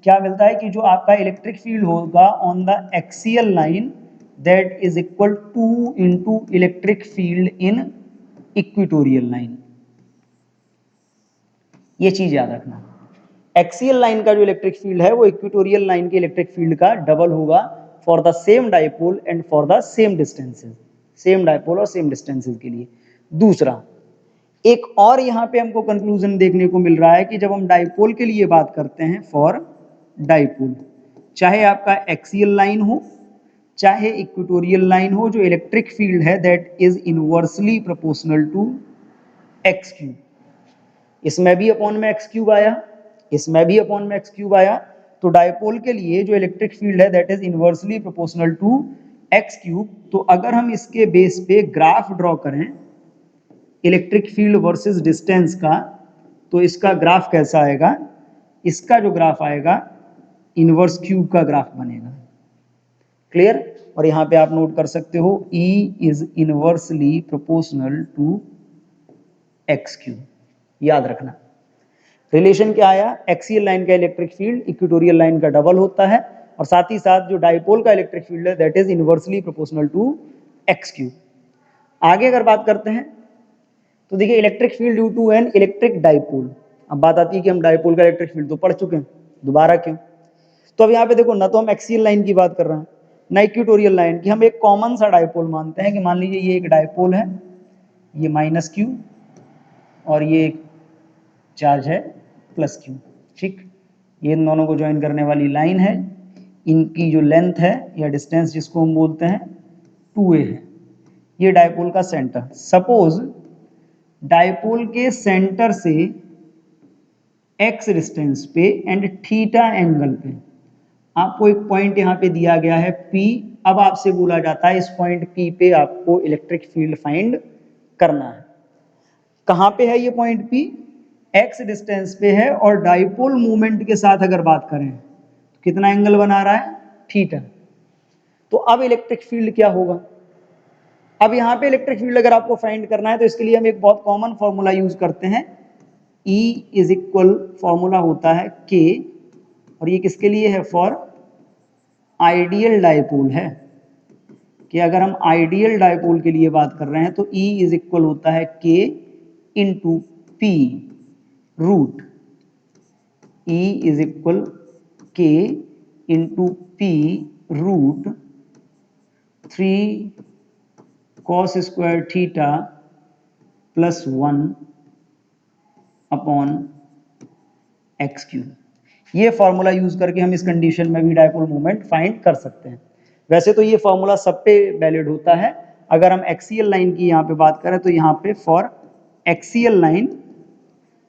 क्या मिलता है कि जो आपका इलेक्ट्रिक फील्ड होगा on the axial line that is equal two into electric field in equatorial line. ये चीज याद रखना, एक्सियल लाइन का जो इलेक्ट्रिक फील्ड है वो इक्वेटोरियल लाइन के इलेक्ट्रिक फील्ड का डबल होगा for the same dipole and for the same distances, same dipole और सेम डिस्टेंसेस के लिए। दूसरा एक और यहां पे हमको कंक्लूजन देखने को मिल रहा है कि जब हम डाइपोल के लिए बात करते हैं, फॉर डाइपोल, चाहे आपका एक्सियल लाइन हो चाहे इक्वेटोरियल लाइन हो, जो इलेक्ट्रिक फील्ड है that is inversely proportional to X cube. इसमें भी अपॉन में एक्स क्यूब आया, इसमें भी अपॉन में एक्स क्यूब आया। तो डाइपोल के लिए जो इलेक्ट्रिक फील्ड है that is inversely proportional to X cube. तो अगर हम इसके बेस पे ग्राफ ड्रॉ करें इलेक्ट्रिक फील्ड वर्सेस डिस्टेंस का, तो इसका ग्राफ कैसा आएगा, इसका जो ग्राफ आएगा इनवर्स क्यूब का ग्राफ बनेगा। क्लियर? और यहां पे आप नोट कर सकते हो E is inversely proportional to X cube, याद रखना। रिलेशन क्या आया, एक्सियल लाइन का इलेक्ट्रिक फील्ड इक्वेटोरियल लाइन का डबल होता है और साथ ही साथ जो डाइपोल का इलेक्ट्रिक फील्ड है that is inversely proportional to X cube. आगे अगर बात करते हैं तो देखिए electric field due to N electric dipole. अब बात आती है कि हम डाइपोल का इलेक्ट्रिक फील्ड तो पढ़ चुके हैं, दोबारा क्यों? तो अब यहाँ पे देखो ना तो हम एक्सियल लाइन की बात कर रहे हैं ना इक्वेटोरियल लाइन की, हम एक कॉमन सा डाइपोल मानते हैं कि मान लीजिए ये एक डाइपोल है, ये माइनस क्यू और ये एक चार्ज है प्लस क्यू। ठीक, ये इन दोनों को ज्वाइन करने वाली लाइन है, इनकी जो लेंथ है या डिस्टेंस जिसको हम बोलते हैं 2a है। ये डाइपोल का सेंटर, सपोज डाइपोल के सेंटर से x डिस्टेंस पे एंड थीटा एंगल पे आपको एक पॉइंट यहां पे दिया गया है P। अब आपसे बोला जाता है इस पॉइंट P पे आपको इलेक्ट्रिक फील्ड फाइंड करना है। कहां पे है ये पॉइंट P? x डिस्टेंस पे है और डाइपोल मूवमेंट के साथ अगर बात करें तो कितना एंगल बना रहा है, थीटा। तो अब इलेक्ट्रिक फील्ड क्या होगा, अब यहां पे इलेक्ट्रिक फील्ड अगर आपको फाइंड करना है तो इसके लिए हम एक बहुत कॉमन फॉर्मूला यूज करते हैं, E इज इक्वल फॉर्मूला होता है K, और ये किसके लिए है, फॉर आइडियल डाइपोल है कि अगर हम आइडियल डाइपोल के लिए बात कर रहे हैं तो E इज इक्वल होता है K into P root, E is equal K into P root 3 cos square theta plus 1 upon X cube. ये फॉर्मूला यूज करके हम इस कंडीशन में भी डाइपोल मोमेंट फाइंड कर सकते हैं। वैसे तो ये फॉर्मूला सब पे वैलिड होता है। अगर हम एक्सियल लाइन की यहाँ पे बात करें तो यहाँ पे फॉर एक्सियल लाइन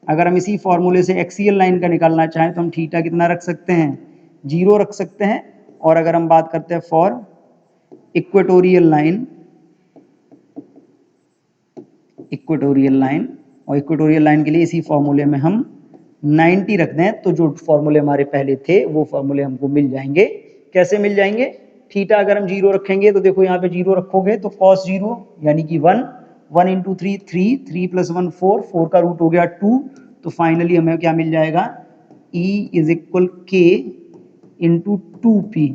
अगर हम इसी फॉर्मूले से एक्सियल लाइन का निकालना चाहें तो हम थीटा कितना रख सकते हैं, 0 रख सकते हैं। और अगर हम बात करते हैं for equatorial line, equatorial line और इक्वेटोरियल लाइन के लिए इसी फॉर्मूले में हम 90 रख दें तो जो फॉर्मूले हमारे पहले थे वो फॉर्मूले हमको मिल जाएंगे। कैसे मिल जाएंगे, थीटा अगर हम 0 रखेंगे तो देखो यहाँ पे 0 रखोगे तो cos 0 यानी कि 1, 1 इंटू 3 3, 3 प्लस 1 4, 4 का रूट हो गया 2। तो फाइनली हमें क्या मिल जाएगा, E is equal K into 2P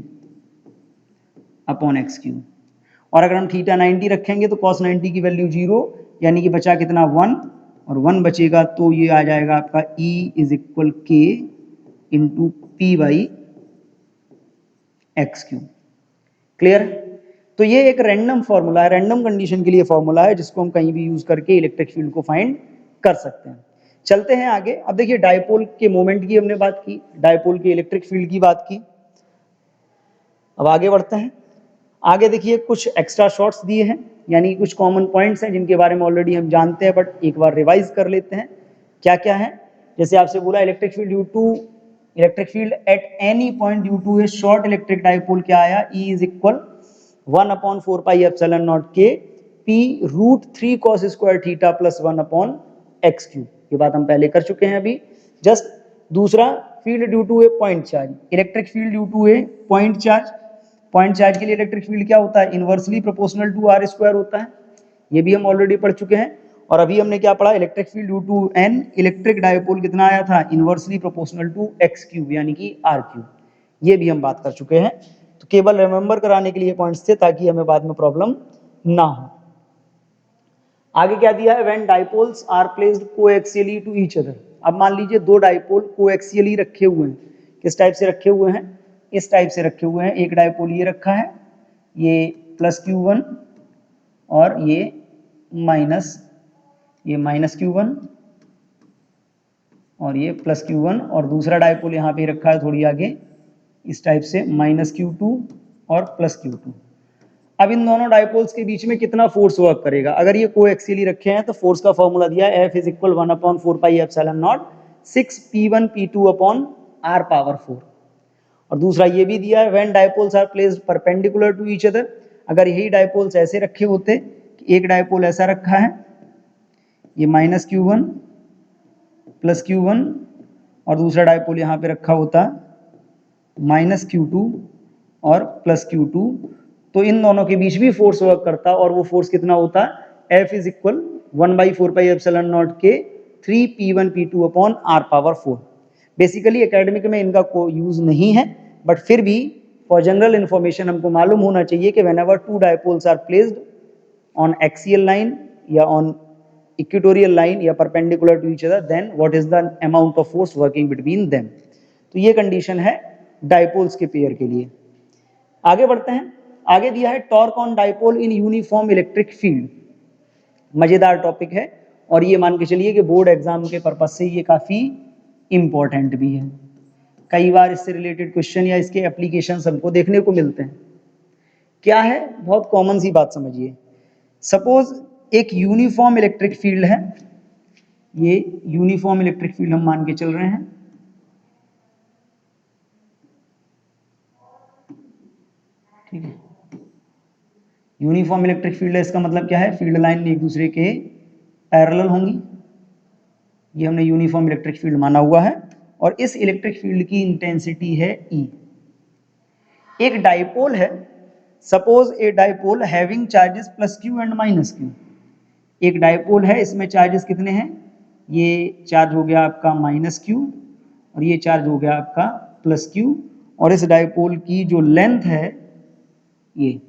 upon X cube. और अगर हम थीटा 90 रखेंगे तो cos 90 की वैल्यू 0 यानी कि बचा कितना 1 और 1 बचेगा तो ये आ जाएगा आपका E is equal K into p by x cube. Clear? तो ये एक रैंडम फॉर्मूला है, रैंडम कंडीशन के लिए फॉर्मूला है जिसको हम कहीं भी यूज करके इलेक्ट्रिक फील्ड को फाइंड कर सकते हैं। चलते हैं आगे। अब देखिए डाइपोल के मोमेंट की हमने बात की, डाइपोल के इलेक्ट्रिक फील्ड की बात की। अब आगे बढ़ते हैं। आगे देखिए कुछ एक्स्ट्रा शॉर्ट्स दिए हैं, यानी कुछ कॉमन पॉइंट्स हैं जिनके बारे में ऑलरेडी हम जानते हैं बट एक बार रिवाइज कर लेते हैं क्या क्या है। जैसे आपसे बोला electric field at any point due to a short electric dipole क्या आया, E is equal 1/4 pi epsilon nought K p√3 cos square theta plus 1/x³। ये बात हम पहले कर चुके हैं अभी। जस्ट दूसरा, field due to a point charge, electric field due to a point charge. Point charge के लिए इलेक्ट्रिक फील्ड क्या होता है? इनवर्सली प्रोपोर्शनल टू r² होता है। ये भी हम ऑलरेडी पढ़ चुके हैं। और अभी हमने क्या पढ़ा? Electric field due to n electric dipole कितना आया था? इनवर्सली प्रोपोर्शनल टू x³ यानी कि r³। ये भी हम बात कर चुके हैं। तो केवल रिमेंबर कराने के लिए पॉइंट्स थे ताकि हमें बाद में प्रॉब्लम ना हो। आगे क्या दिया है? When dipoles are placed coaxially to each other. अब मान लीजिए दो डायपोल कोएक्सियली रखे हुए हैं। किस टाइप से रखे हुए हैं? इस टाइप से रखे हुए हैं। एक डायपोल ये रखा है, ये +q1 और ये -q1 और ये +q1, और दूसरा डायपोल यहाँ पे रखा है थोड़ी आगे इस टाइप से -q2 और +q2। अब इन दोनों डायपोल्स के बीच में कितना फोर्स वर्क करेगा? अगर ये कोएक्सियली रखे हैं तो फोर्स का फॉर्मूला दिया है, F = 1/4πε0 6p1p2/r⁴। और दूसरा ये भी दिया है, when dipoles are placed perpendicular to each other. अगर यही डायपोल्स ऐसे रखे होते, एक डायपोल ऐसा रखा है, ये -q1 +q1, और दूसरा डायपोल यहाँ पे रखा होता -q2 और +q2, तो इन दोनों के बीच भी फोर्स वर्क करता, और वो फोर्स कितना होता? F = 1/4πε0 के 3p1p2/r⁴। बेसिकली एकेडमिक में इनका कोई यूज नहीं है, बट फिर भी फॉर जनरल इंफॉर्मेशन हमको मालूम होना चाहिए कि whenever two dipoles are placed on axial line या ऑन इक्वेटोरियल लाइन या perpendicular to each other, then what is the amount of force working between them. तो ये कंडीशन है डायपोल्स के पेयर के लिए। आगे बढ़ते हैं। आगे दिया है torque on dipole in uniform electric field. मजेदार टॉपिक है, और ये मान के चलिए कि बोर्ड एग्जाम के पर्पज से ये काफी इंपॉर्टेंट भी है। कई बार इससे रिलेटेड क्वेश्चन या इसके एप्लीकेशंस हमको देखने को मिलते हैं। क्या है? बहुत कॉमन सी बात समझिए। सपोज एक यूनिफॉर्म इलेक्ट्रिक फील्ड है, ये यूनिफॉर्म इलेक्ट्रिक फील्ड हम मान के चल रहे हैं। ठीक है, यूनिफॉर्म इलेक्ट्रिक फील्ड है, इसका मतलब क्या है? फील्ड लाइन एक दूसरे के पैरेलल होंगी। ये हमने यूनिफॉर्म इलेक्ट्रिक फील्ड माना हुआ है, और इस इलेक्ट्रिक फील्ड की इंटेंसिटी है E। एक डायपोल है, suppose A dipole having charges +q and -q। एक डायपोल है, इसमें चार्जेस कितने हैं? ये चार्ज हो गया आपका -q और ये चार्ज हो गया आपका +q, और इस डायपोल की जो लेंथ है ये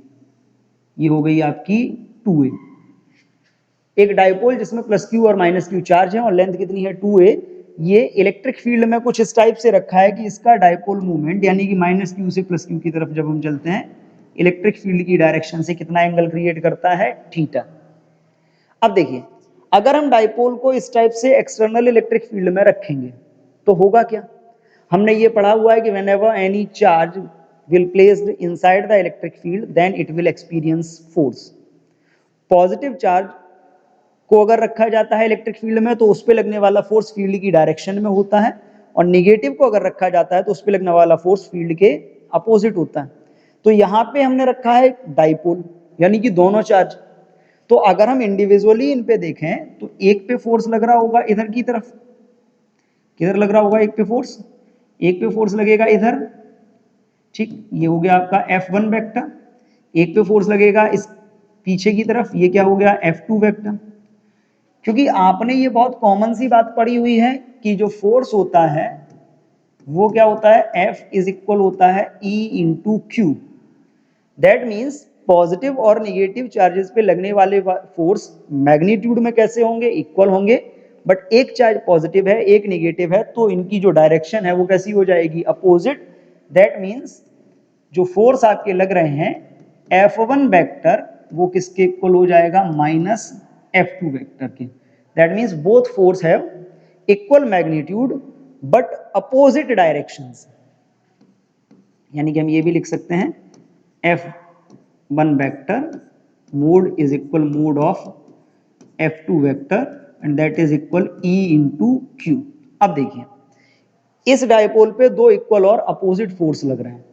हो गई आपकी 2a। एक डायपोल जिसमें +q और -q चार्ज है और लेंथ कितनी है? 2a। ये इलेक्ट्रिक फील्ड में कुछ इस टाइप से रखा है कि इसका डायपोल मूवमेंट यानी कि -q से +q की तरफ जब हम चलते हैं, इलेक्ट्रिक फील्ड की डायरेक्शन से कितना एंगल क्रिएट करता है? थीटा। अब देखिए, अगर हम डायपोल को इस टाइप से एक्सटर्नल इलेक्ट्रिक फील्ड में रखेंगे तो होगा क्या? हमने ये पढ़ा हुआ है कि whenever any charge will placed inside the electric field then it will experience force। Positive charge को अगर रखा जाता है इलेक्ट्रिक फील्ड में तो उस पर लगने वाला फोर्स फील्ड की डायरेक्शन में होता है, और निगेटिव को अगर रखा जाता है तो उस पर लगने वाला फोर्स फील्ड के अपोजिट होता है। तो यहाँ पे हमने रखा है डायपोल यानी कि दोनों चार्ज। तो अगर हम इंडिविजुअली इन पे देखें तो एक पे फोर्स लग रहा होगा इधर की तरफ, किधर लग रहा होगा? एक पे फोर्स, एक पे फोर्स लगेगा इधर। ठीक, ये हो गया आपका F1 वेक्टर। एक पे फोर्स लगेगा इस पीछे की तरफ, ये क्या हो गया? F2 vector. क्योंकि आपने ये बहुत कॉमन सी बात पढ़ी हुई है कि जो फोर्स होता है वो क्या होता है? F = होता है E × Q। That means positive और निगेटिव चार्जेस पे लगने वाले फोर्स मैग्नीट्यूड में कैसे होंगे? इक्वल होंगे। बट एक चार्ज पॉजिटिव है, एक निगेटिव है, तो इनकी जो डायरेक्शन है वो कैसी हो जाएगी? अपोजिट। दैट मीन्स जो फोर्स आपके लग रहे हैं F1 वेक्टर वो किसके इक्वल हो जाएगा? -F2 वेक्टर के। That means both force have equal magnitude but opposite directions. यानी कि हम ये भी लिख सकते हैं F1 vector mode is equal mode of F2 vector and that is equal E × Q। अब देखिए, इस डायपोल पे दो इक्वल और अपोजिट फोर्स लग रहे हैं।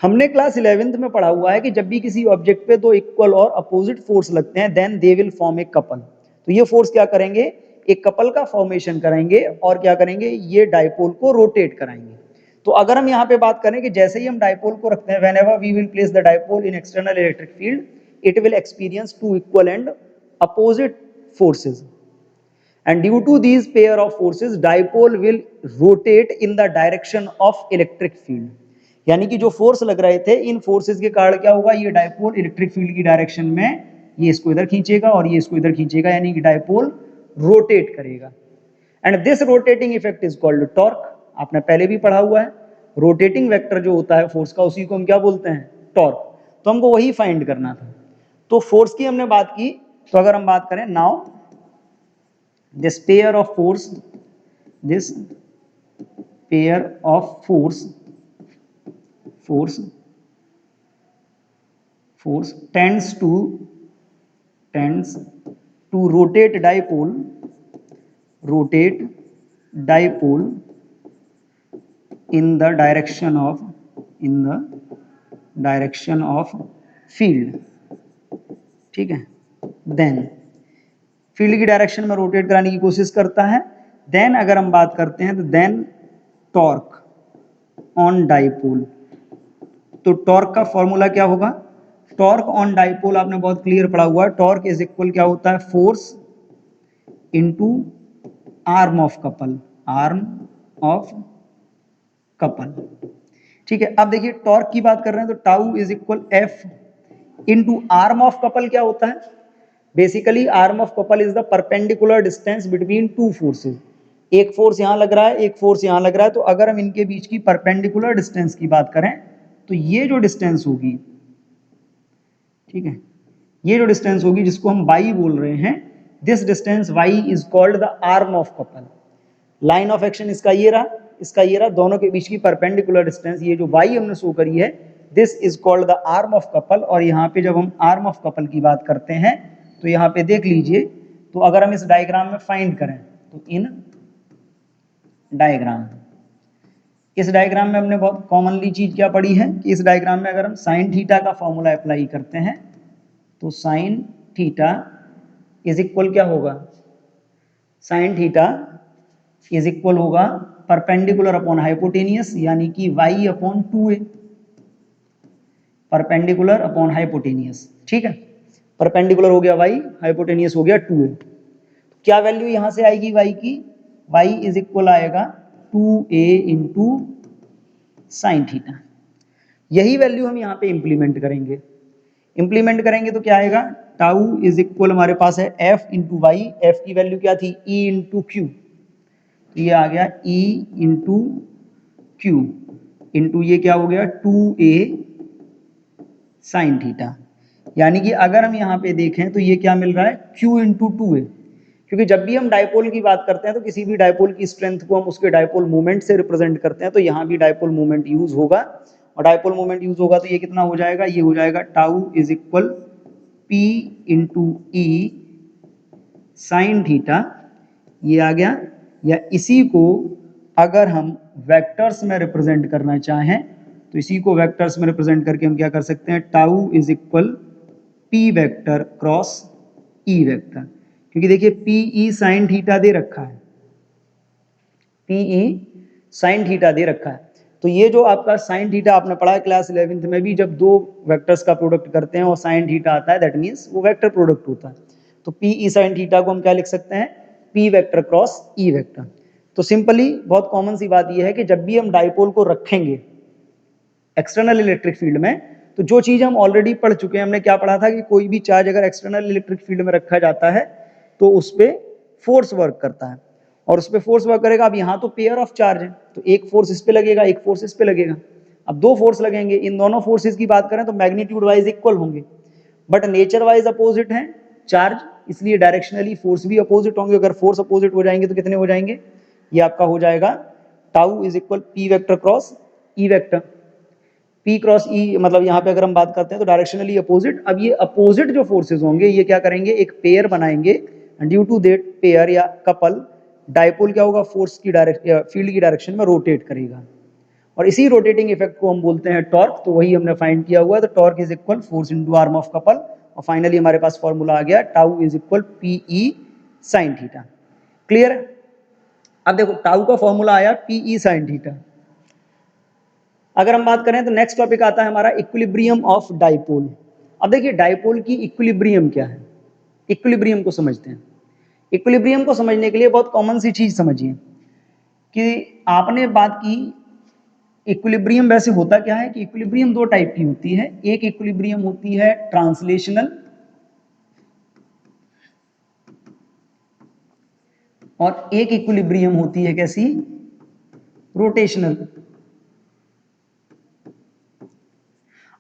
हमने क्लास 11th में पढ़ा हुआ है कि जब भी किसी ऑब्जेक्ट पे दो इक्वल और अपोजिट फोर्स लगते हैं then they will form a couple. तो ये फोर्स क्या करेंगे, एक कपल का फॉर्मेशन करेंगे और क्या करेंगे, ये डाइपोल को रोटेट कराएंगे। तो अगर हम यहाँ पे बात करें कि जैसे ही हम डाइपोल को रखते हैं, whenever we will place the dipole in external electric field it will experience two equal and opposite forces, and due to these pair of forces dipole will rotate in the direction of electric field। यानी कि जो force लग रहे थे इन forces के कारण क्या होगा, ये डाइपोल इलेक्ट्रिक फील्ड की डायरेक्शन में ये इसको इधर खींचेगा और ये इसको इधर खींचेगा, यानी कि डाइपोल रोटेट करेगा। And this rotating effect is called torque. आपने पहले भी पढ़ा हुआ है, रोटेटिंग वेक्टर जो होता है फोर्स का उसी को हम क्या बोलते हैं, टॉर्क। तो हमको वही फाइंड करना था। तो फोर्स की हमने बात की, तो अगर हम बात करें now this pair of force tends to rotate dipole in the direction of field। ठीक है, देन फील्ड की डायरेक्शन में रोटेट कराने की कोशिश करता है। देन अगर हम बात करते हैं तो देन टॉर्क ऑन डाइपोल। तो टॉर्क का फॉर्मूला क्या होगा, टॉर्क ऑन डाइपोल आपने बहुत क्लियर पढ़ा हुआ है, टॉर्क इज इक्वल क्या होता है, force into arm of couple. ठीक है, अब देखिए टॉर्क की बात कर रहे हैं तो tau is equal F into arm of couple क्या होता है, basically arm of couple is the perpendicular distance between two forces. एक फोर्स यहां लग रहा है, एक फोर्स यहां लग रहा है, तो अगर हम इनके बीच की परपेंडिकुलर डिस्टेंस की बात करें तो ये जो डिस्टेंस होगी, ठीक है, ये जो डिस्टेंस होगी जिसको हम y बोल रहे हैं, this distance y is called the arm of couple. Line of action इसका ये रहा, इसका ये रहा, दोनों के बीच की परपेंडिकुलर डिस्टेंस ये जो y हमने शो करी है, this is called the arm of couple. और यहाँ पे जब हम आर्म ऑफ कपल की बात करते हैं तो यहाँ पे देख लीजिए, तो अगर हम इस डायग्राम में फाइंड करें तो इन डायग्राम, इस डायग्राम में हमने बहुत कॉमनली चीज क्या पढ़ी है कि इस डायग्राम में अगर हम साइन थीटा का फॉर्मूला अप्लाई करते हैं तो साइन थीटा इज इक्वल क्या होगा, साइन थीटा इज इक्वल होगा परपेंडिकुलर अपॉन हाइपोटेनियस, यानी कि y upon 2a, perpendicular upon hypotenuse. ठीक है, परपेंडिकुलर हो गया y, हाइपोटेनियस हो गया 2a। क्या वैल्यू यहां से आएगी y की, y इज इक्वल आएगा 2a इंटू साइन थीटा। यही वैल्यू हम यहाँ पे इंप्लीमेंट करेंगे तो क्या आएगा, टाउ इज इक्वल हमारे पास है f इंटू वाई, एफ की वैल्यू क्या थी e इंटू क्यू, तो ये आ गया e इंटू क्यू इंटू ये क्या हो गया 2a साइन थीटा। यानी कि अगर हम यहाँ पे देखें तो ये क्या मिल रहा है, q इंटू 2a, क्योंकि जब भी हम डाइपोल की बात करते हैं तो किसी भी डाइपोल की स्ट्रेंथ को हम उसके डाइपोल मोमेंट से रिप्रेजेंट करते हैं, तो यहाँ भी डाइपोल मोमेंट यूज होगा, और डाइपोल मोमेंट यूज होगा तो ये कितना हो जाएगा, ये हो जाएगा tau is equal p into E sine theta, ये आ गया। या इसी को अगर हम वेक्टर्स में रिप्रेजेंट करना चाहें तो इसी को वेक्टर्स में रिप्रेजेंट करके हम क्या कर सकते हैं, tau is equal p vector cross E vector, क्योंकि देखिए पी ई साइन थीटा दे रखा है, पी ई साइन थीटा दे रखा है, तो ये जो आपका साइन थीटा आपने पढ़ा है क्लास 11th में भी, जब दो वेक्टर्स का प्रोडक्ट करते हैं और साइन थीटा आता है दैट मीन्स वो वेक्टर प्रोडक्ट होता है। तो पी ई साइन थीटा को हम क्या लिख सकते हैं, P vector cross E vector. तो सिंपली बहुत कॉमन सी बात यह है कि जब भी हम डाइपोल को रखेंगे एक्सटर्नल इलेक्ट्रिक फील्ड में, तो जो चीज हम ऑलरेडी पढ़ चुके हैं, हमने क्या पढ़ा था कि कोई भी चार्ज अगर एक्सटर्नल इलेक्ट्रिक फील्ड में रखा जाता है तो उस पर फोर्स वर्क करता है, और उस पर फोर्स वर्क करेगा। अब यहाँ तो पेयर ऑफ चार्ज है, तो एक फोर्स इस पे लगेगा, एक फोर्स इस पे लगेगा। अब दो फोर्स लगेंगे, इन दोनों फोर्सेस की बात करें तो मैग्नीट्यूड वाइज इक्वल होंगे, बट नेचर वाइज अपोजिट है चार्ज, इसलिए डायरेक्शनली फोर्स भी अपोजिट होंगे। अगर फोर्स अपोजिट हो जाएंगे तो कितने हो जाएंगे, ये आपका हो जाएगा tau is equal p vector cross E vector. P cross E मतलब यहाँ पे अगर हम बात करते हैं तो डायरेक्शनली अपोजिट। अब ये अपोजिट जो फोर्सेज होंगे ये क्या करेंगे, एक पेयर बनाएंगे, ड्यू टू दैट पेयर या कपल डाइपोल क्या होगा, फोर्स की फील्ड की डायरेक्शन में रोटेट करेगा, और इसी रोटेटिंग इफेक्ट को हम बोलते हैं टॉर्क। तो वही हमने फाइंड किया हुआ है। तो torque is equal force into arm of couple, और फाइनली हमारे पास फॉर्मूला आ गया tau is equal PE sine theta. Clear है? अब देखो टाउ का फॉर्मूला आया पीई साइन थीटा। अगर हम बात करें तो नेक्स्ट टॉपिक आता है हमारा इक्विलिब्रियम ऑफ डाइपोल। अब देखिए डाइपोल की इक्विलिब्रियम क्या है, इक्विलिब्रियम को समझते हैं। इक्विलिब्रियम को समझने के लिए बहुत कॉमन सी चीज समझिए कि आपने बात की इक्विलिब्रियम वैसे होता क्या है कि इक्विलिब्रियम दो टाइप की होती है। एक इक्विलिब्रियम होती है ट्रांसलेशनल और एक इक्विलिब्रियम होती है कैसी, रोटेशनल।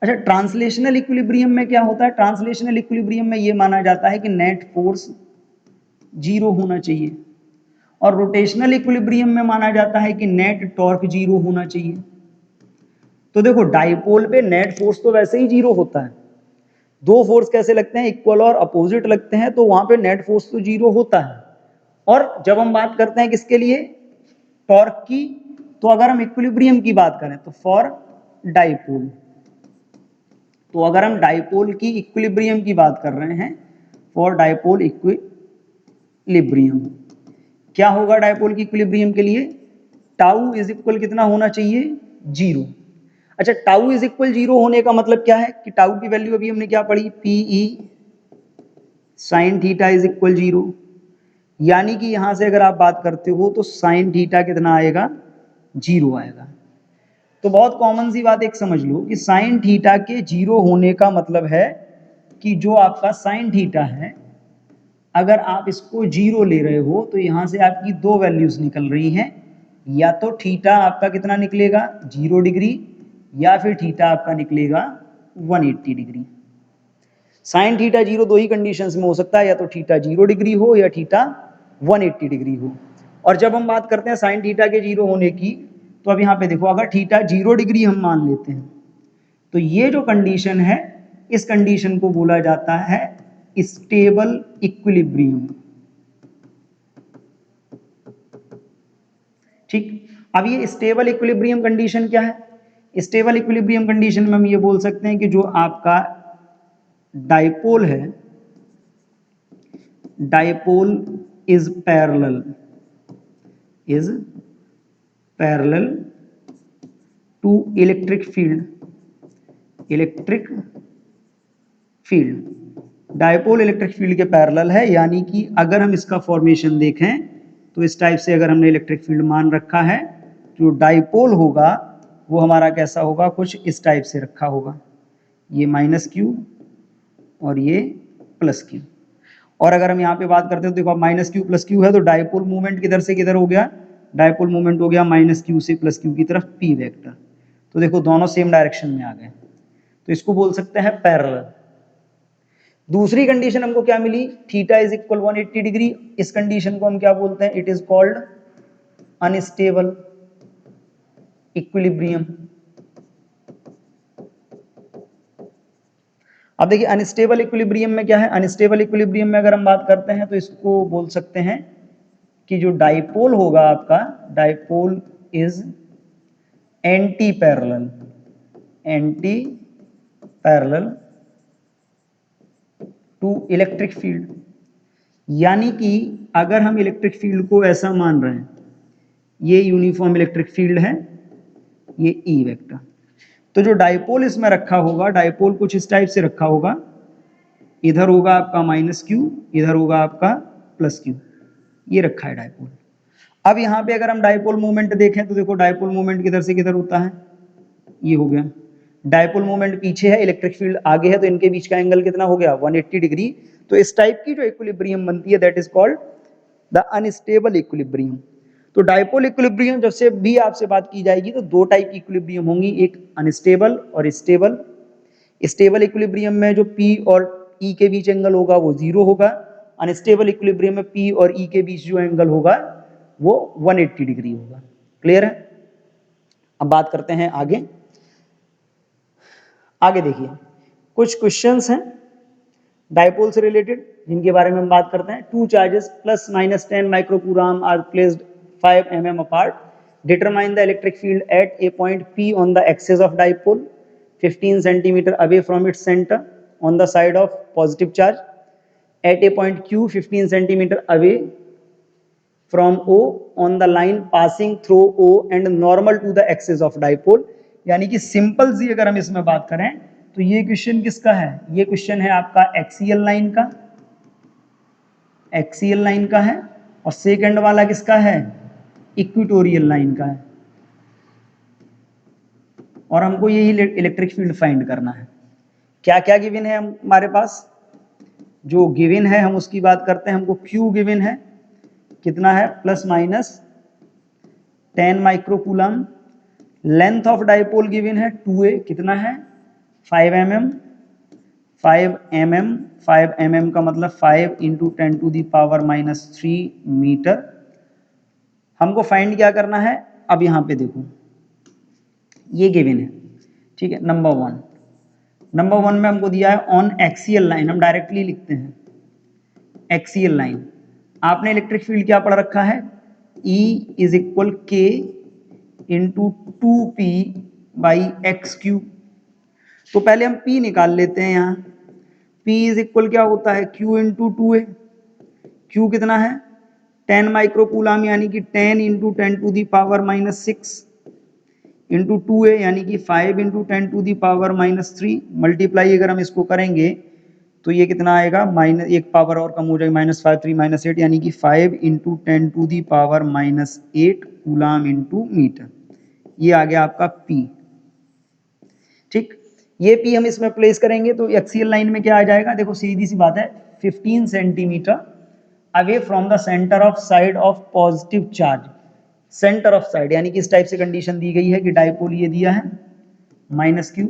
अच्छा, ट्रांसलेशनल इक्विलिब्रियम में क्या होता है? ट्रांसलेशनल इक्विलिब्रियम में ये माना जाता है कि नेट फोर्स जीरो होना चाहिए, और रोटेशनल इक्विलिब्रियम में माना जाता है कि नेट टॉर्क जीरो होना चाहिए। तो देखो डाइपोल पे नेट फोर्स तो वैसे ही जीरो होता है, दो फोर्स कैसे लगते हैं, इक्वल और अपोजिट लगते हैं, तो वहां पे नेट फोर्स तो जीरो होता है। और जब हम बात करते हैं किसके लिए, टॉर्क की, तो अगर हम इक्विलिब्रियम की बात करें तो फॉर डाइपोल, तो अगर हम डाइपोल की इक्विलिब्रियम की बात कर रहे हैं, फॉर डाइपोल इक्विलिब्रियम, क्या होगा डाइपोल की इक्विलिब्रियम के लिए, टाउ इज इक्वल कितना होना चाहिए, जीरो। अच्छा, टाउ इज इक्वल जीरो होने का मतलब क्या है कि टाउ की वैल्यू अभी हमने क्या पढ़ी, PE sine theta is equal zero, यानी कि यहां से अगर आप बात करते हो तो साइन थीटा कितना आएगा, जीरो आएगा। तो बहुत कॉमन सी बात एक समझ लो कि साइन थीटा के जीरो होने का मतलब है कि जो आपका साइन थीटा है, अगर आप इसको जीरो ले रहे हो तो यहां से आपकी दो वैल्यूज निकल रही हैं, या तो थीटा आपका कितना निकलेगा, 0 डिग्री, या फिर थीटा आपका निकलेगा 180 डिग्री। साइन थीटा जीरो दो ही कंडीशंस में हो सकता है, या तो थीटा 0 डिग्री हो या थीटा 180 डिग्री हो। और जब हम बात करते हैं साइन थीटा के जीरो होने की, तो अब यहाँ पे देखो अगर थीटा 0 डिग्री हम मान लेते हैं, तो ये जो कंडीशन है, इस कंडीशन को बोला जाता है स्टेबल इक्विलिब्रियम। ठीक, अब ये स्टेबल इक्विलिब्रियम कंडीशन क्या है, स्टेबल इक्विलिब्रियम कंडीशन में हम ये बोल सकते हैं कि जो आपका डाइपोल है, dipole is parallel to electric field, dipole electric field के पैरेलल है। यानी कि अगर हम इसका फॉर्मेशन देखें तो इस टाइप से अगर हमने इलेक्ट्रिक फील्ड मान रखा है, जो डाइपोल होगा वो हमारा कैसा होगा, कुछ इस टाइप से रखा होगा, ये माइनस क्यू और ये प्लस क्यू। और अगर हम यहाँ पे बात करते हैं तो देखो अब माइनस क्यू प्लस क्यू है, तो डाइपोल मूवमेंट किधर से किधर हो गया, डाइपोल मूवमेंट हो गया माइनस क्यू से प्लस क्यू की तरफ पी वेक्टर। तो देखो दोनों सेम डायरेक्शन में आ गए, तो इसको बोल सकते हैं पैरेलल। दूसरी कंडीशन हमको क्या मिली, थीटा इज इक्वल 180 डिग्री, इस कंडीशन को हम क्या बोलते हैं, it is called unstable equilibrium. अब देखिए अनस्टेबल इक्विलिब्रियम में क्या है, अनस्टेबल इक्विलिब्रियम में अगर हम बात करते हैं तो इसको बोल सकते हैं कि जो डाइपोल होगा आपका, dipole is anti parallel to electric field. यानी कि अगर हम इलेक्ट्रिक फील्ड को ऐसा मान रहे हैं, ये यूनिफॉर्म इलेक्ट्रिक फील्ड है, ये ई वेक्टर, तो जो डाइपोल इसमें रखा होगा, डाइपोल कुछ इस टाइप से रखा होगा, इधर होगा आपका माइनस क्यू, इधर होगा आपका प्लस क्यू, ये रखा है डाइपोल। अब यहाँ पे अगर हम डाइपोल मूवमेंट देखें तो देखो डाइपोल मूवमेंट किधर से किधर होता है, ये हो गया, डाइपोल मूवमेंट पीछे है, इलेक्ट्रिक फील्ड आगे है, तो इनके बीच का एंगल कितना हो गया, 180 डिग्री। तो इस टाइप की जो इक्विलिब्रियम बनती है that is called the unstable equilibrium. तो डाइपोल इक्विलिब्रियम जब से भी आपसे बात की जाएगी तो दो टाइप की इक्विलिब्रियम होंगी, एक अनस्टेबल और स्टेबल। स्टेबल इक्विलिब्रियम में जो P और E के बीच एंगल होगा वो 0 होगा, अनस्टेबल इक्विलिब्रियम में P और E के बीच जो एंगल होगा वो 180 डिग्री होगा। क्लियर है? अब बात करते हैं आगे। आगे देखिए कुछ क्वेश्चंस हैं डाइपोल से रिलेटेड जिनके बारे में हम बात करते हैं। Two charges plus minus 10 microcoulomb are placed 5 mm apart, Determine the electric field at a point P on the axis of dipole 15 centimeter away from its center on the side of positive charge, at a point Q 15 centimeter away from O on the line passing through O and normal to the axis of dipole। यानी कि simple सी अगर हम इसमें बात करें तो ये question किसका है, ये क्वेश्चन है आपका एक्सियल लाइन का, एक्सियल लाइन का है, और सेकंड वाला किसका है, इक्वेटोरियल लाइन का है, और हमको यही इलेक्ट्रिक फील्ड फाइंड करना है। क्या क्या गिवन है हमारे पास, जो गिवन है हम उसकी बात करते हैं। हमको क्यू गिवन है, कितना है, plus minus 10 microcoulomb. Length of dipole given है 2a, कितना है 5 mm, 5 mm का मतलब 5 into 10 to the power -3 metre. हमको फाइंड क्या करना है, अब यहाँ पे देखो ये गिवन है, ठीक है। नंबर वन में हमको दिया है ऑन एक्सियल लाइन, हम डायरेक्टली लिखते हैं एक्सियल लाइन। आपने इलेक्ट्रिक फील्ड क्या पढ़ रखा है, E इज इक्वल के into 2p by x Q. तो पहले हम P निकाल लेते हैं। यहाँ P इज इक्वल क्या होता है, Q इंटू 2a। Q कितना है 10 माइक्रोकूलम, यानी कि 10 into 10 to the power -6 into 2a, यानी कि 5 into 10 to the power -3। Multiply अगर हम इसको करेंगे तो ये कितना आएगा, माइनस एक पावर और कम हो जाएगी, -5 3 -8, यानी कि 5 into 10 to the power -8 coulomb into metre. ये आ गया आपका P, ठीक। ये P हम इसमें प्लेस करेंगे तो एक्सियल लाइन में क्या आ जाएगा, देखो सीधी सी बात है, 15 centimetre away from the centre of side of positive charge. Centre of side यानी कि इस टाइप से कंडीशन दी गई है कि डाइपोल ये दिया है -q,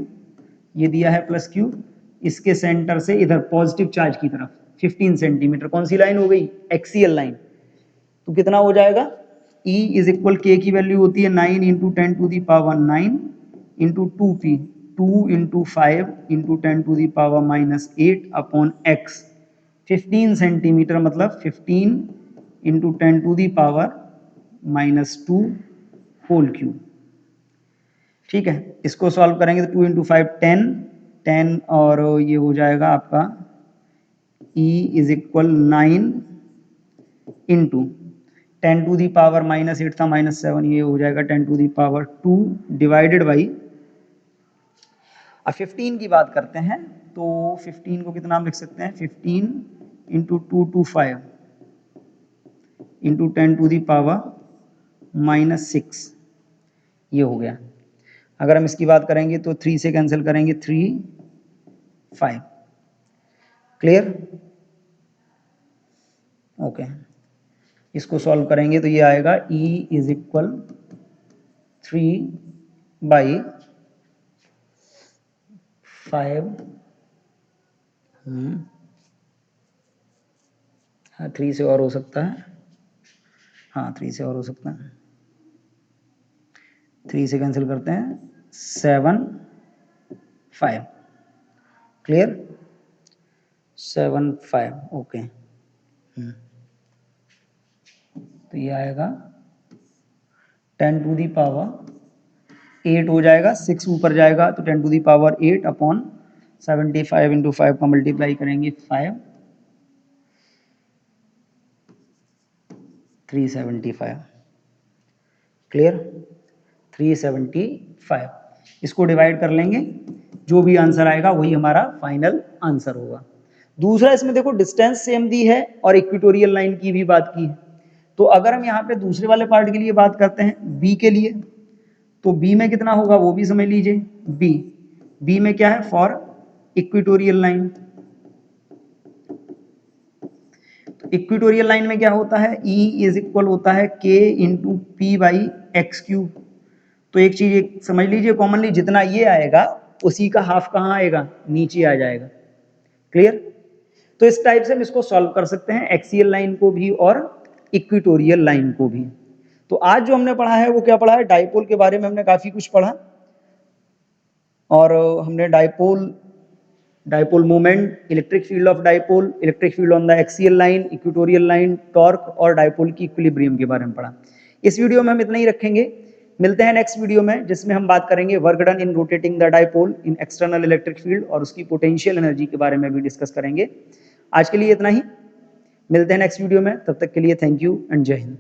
ये दिया है +q, इसके सेंटर से इधर पॉजिटिव चार्ज की तरफ 15 सेंटीमीटर। कौन सी लाइन हो गई, एक्सियल लाइन। तो कितना हो जाएगा, E इज इक्वल के की वैल्यू होती है 9 into 10 to the power 9 into 2p, 2 into 5 into 10 to the power -8 upon x। 15 centimetre मतलब 15 into 10 to the power -2 whole cube, ठीक है। इसको सॉल्व करेंगे तो 2 इंटू 5 10 और ये हो जाएगा आपका E is equal 9 into 10 to the power -8 था -7, ये हो जाएगा 10 to the power 2 divided by. अब 15 की बात करते हैं तो 15 को कितना हम लिख सकते हैं, 15 into 225 into 10 to the power -6, ये हो गया। अगर हम इसकी बात करेंगे तो 3 से कैंसिल करेंगे, 3 5, क्लियर, ओके। इसको सॉल्व करेंगे तो ये आएगा E इज इक्वल 3 बाई 5, हाँ 3 से और हो सकता है, हाँ 3 से और हो सकता है, 3 से कैंसिल करते हैं 7 5, क्लियर, 7 5, ओके। तो ये आएगा 10 टू दी पावर 8 हो जाएगा, 6 ऊपर जाएगा तो 10 to the power 8 upon 75 into 5 का मल्टीप्लाई करेंगे 5, 375, क्लियर, 375। इसको डिवाइड कर लेंगे, जो भी आंसर आएगा वही हमारा फाइनल आंसर होगा। दूसरा इसमें देखो डिस्टेंस सेम दी है और इक्वेटोरियल लाइन की भी बात की है। तो अगर हम यहाँ पे दूसरे वाले पार्ट के लिए बात करते हैं बी के लिए, तो बी में कितना होगा वो भी समझ लीजिए। बी में क्या है, for equatorial line. Equatorial line में क्या होता है, E इज इक्वल होता है K into p by x cube. तो एक चीज समझ लीजिए कॉमनली, जितना ये आएगा उसी का हाफ कहाँ आएगा, नीचे आ जाएगा, क्लियर। तो इस टाइप से हम इसको सॉल्व कर सकते हैं, एक्सियल लाइन को भी और इक्वेटोरियल लाइन को भी। तो आज जो हमने पढ़ा है वो क्या पढ़ा है, डाइपोल के बारे में हमने काफी कुछ पढ़ा, और हमने dipole moment, electric field of dipole, electric field on the axial line, equatorial line, torque और डाइपोल की इक्विलिब्रियम के बारे में पढ़ा। इस वीडियो में हम इतना ही रखेंगे। मिलते हैं नेक्स्ट वीडियो में, जिसमें हम बात करेंगे work done in rotating the dipole in external electric field और उसकी पोटेंशियल एनर्जी के बारे में भी डिस्कस करेंगे। आज के लिए इतना ही, मिलते हैं नेक्स्ट वीडियो में, तब तक के लिए थैंक यू एंड जय हिंद।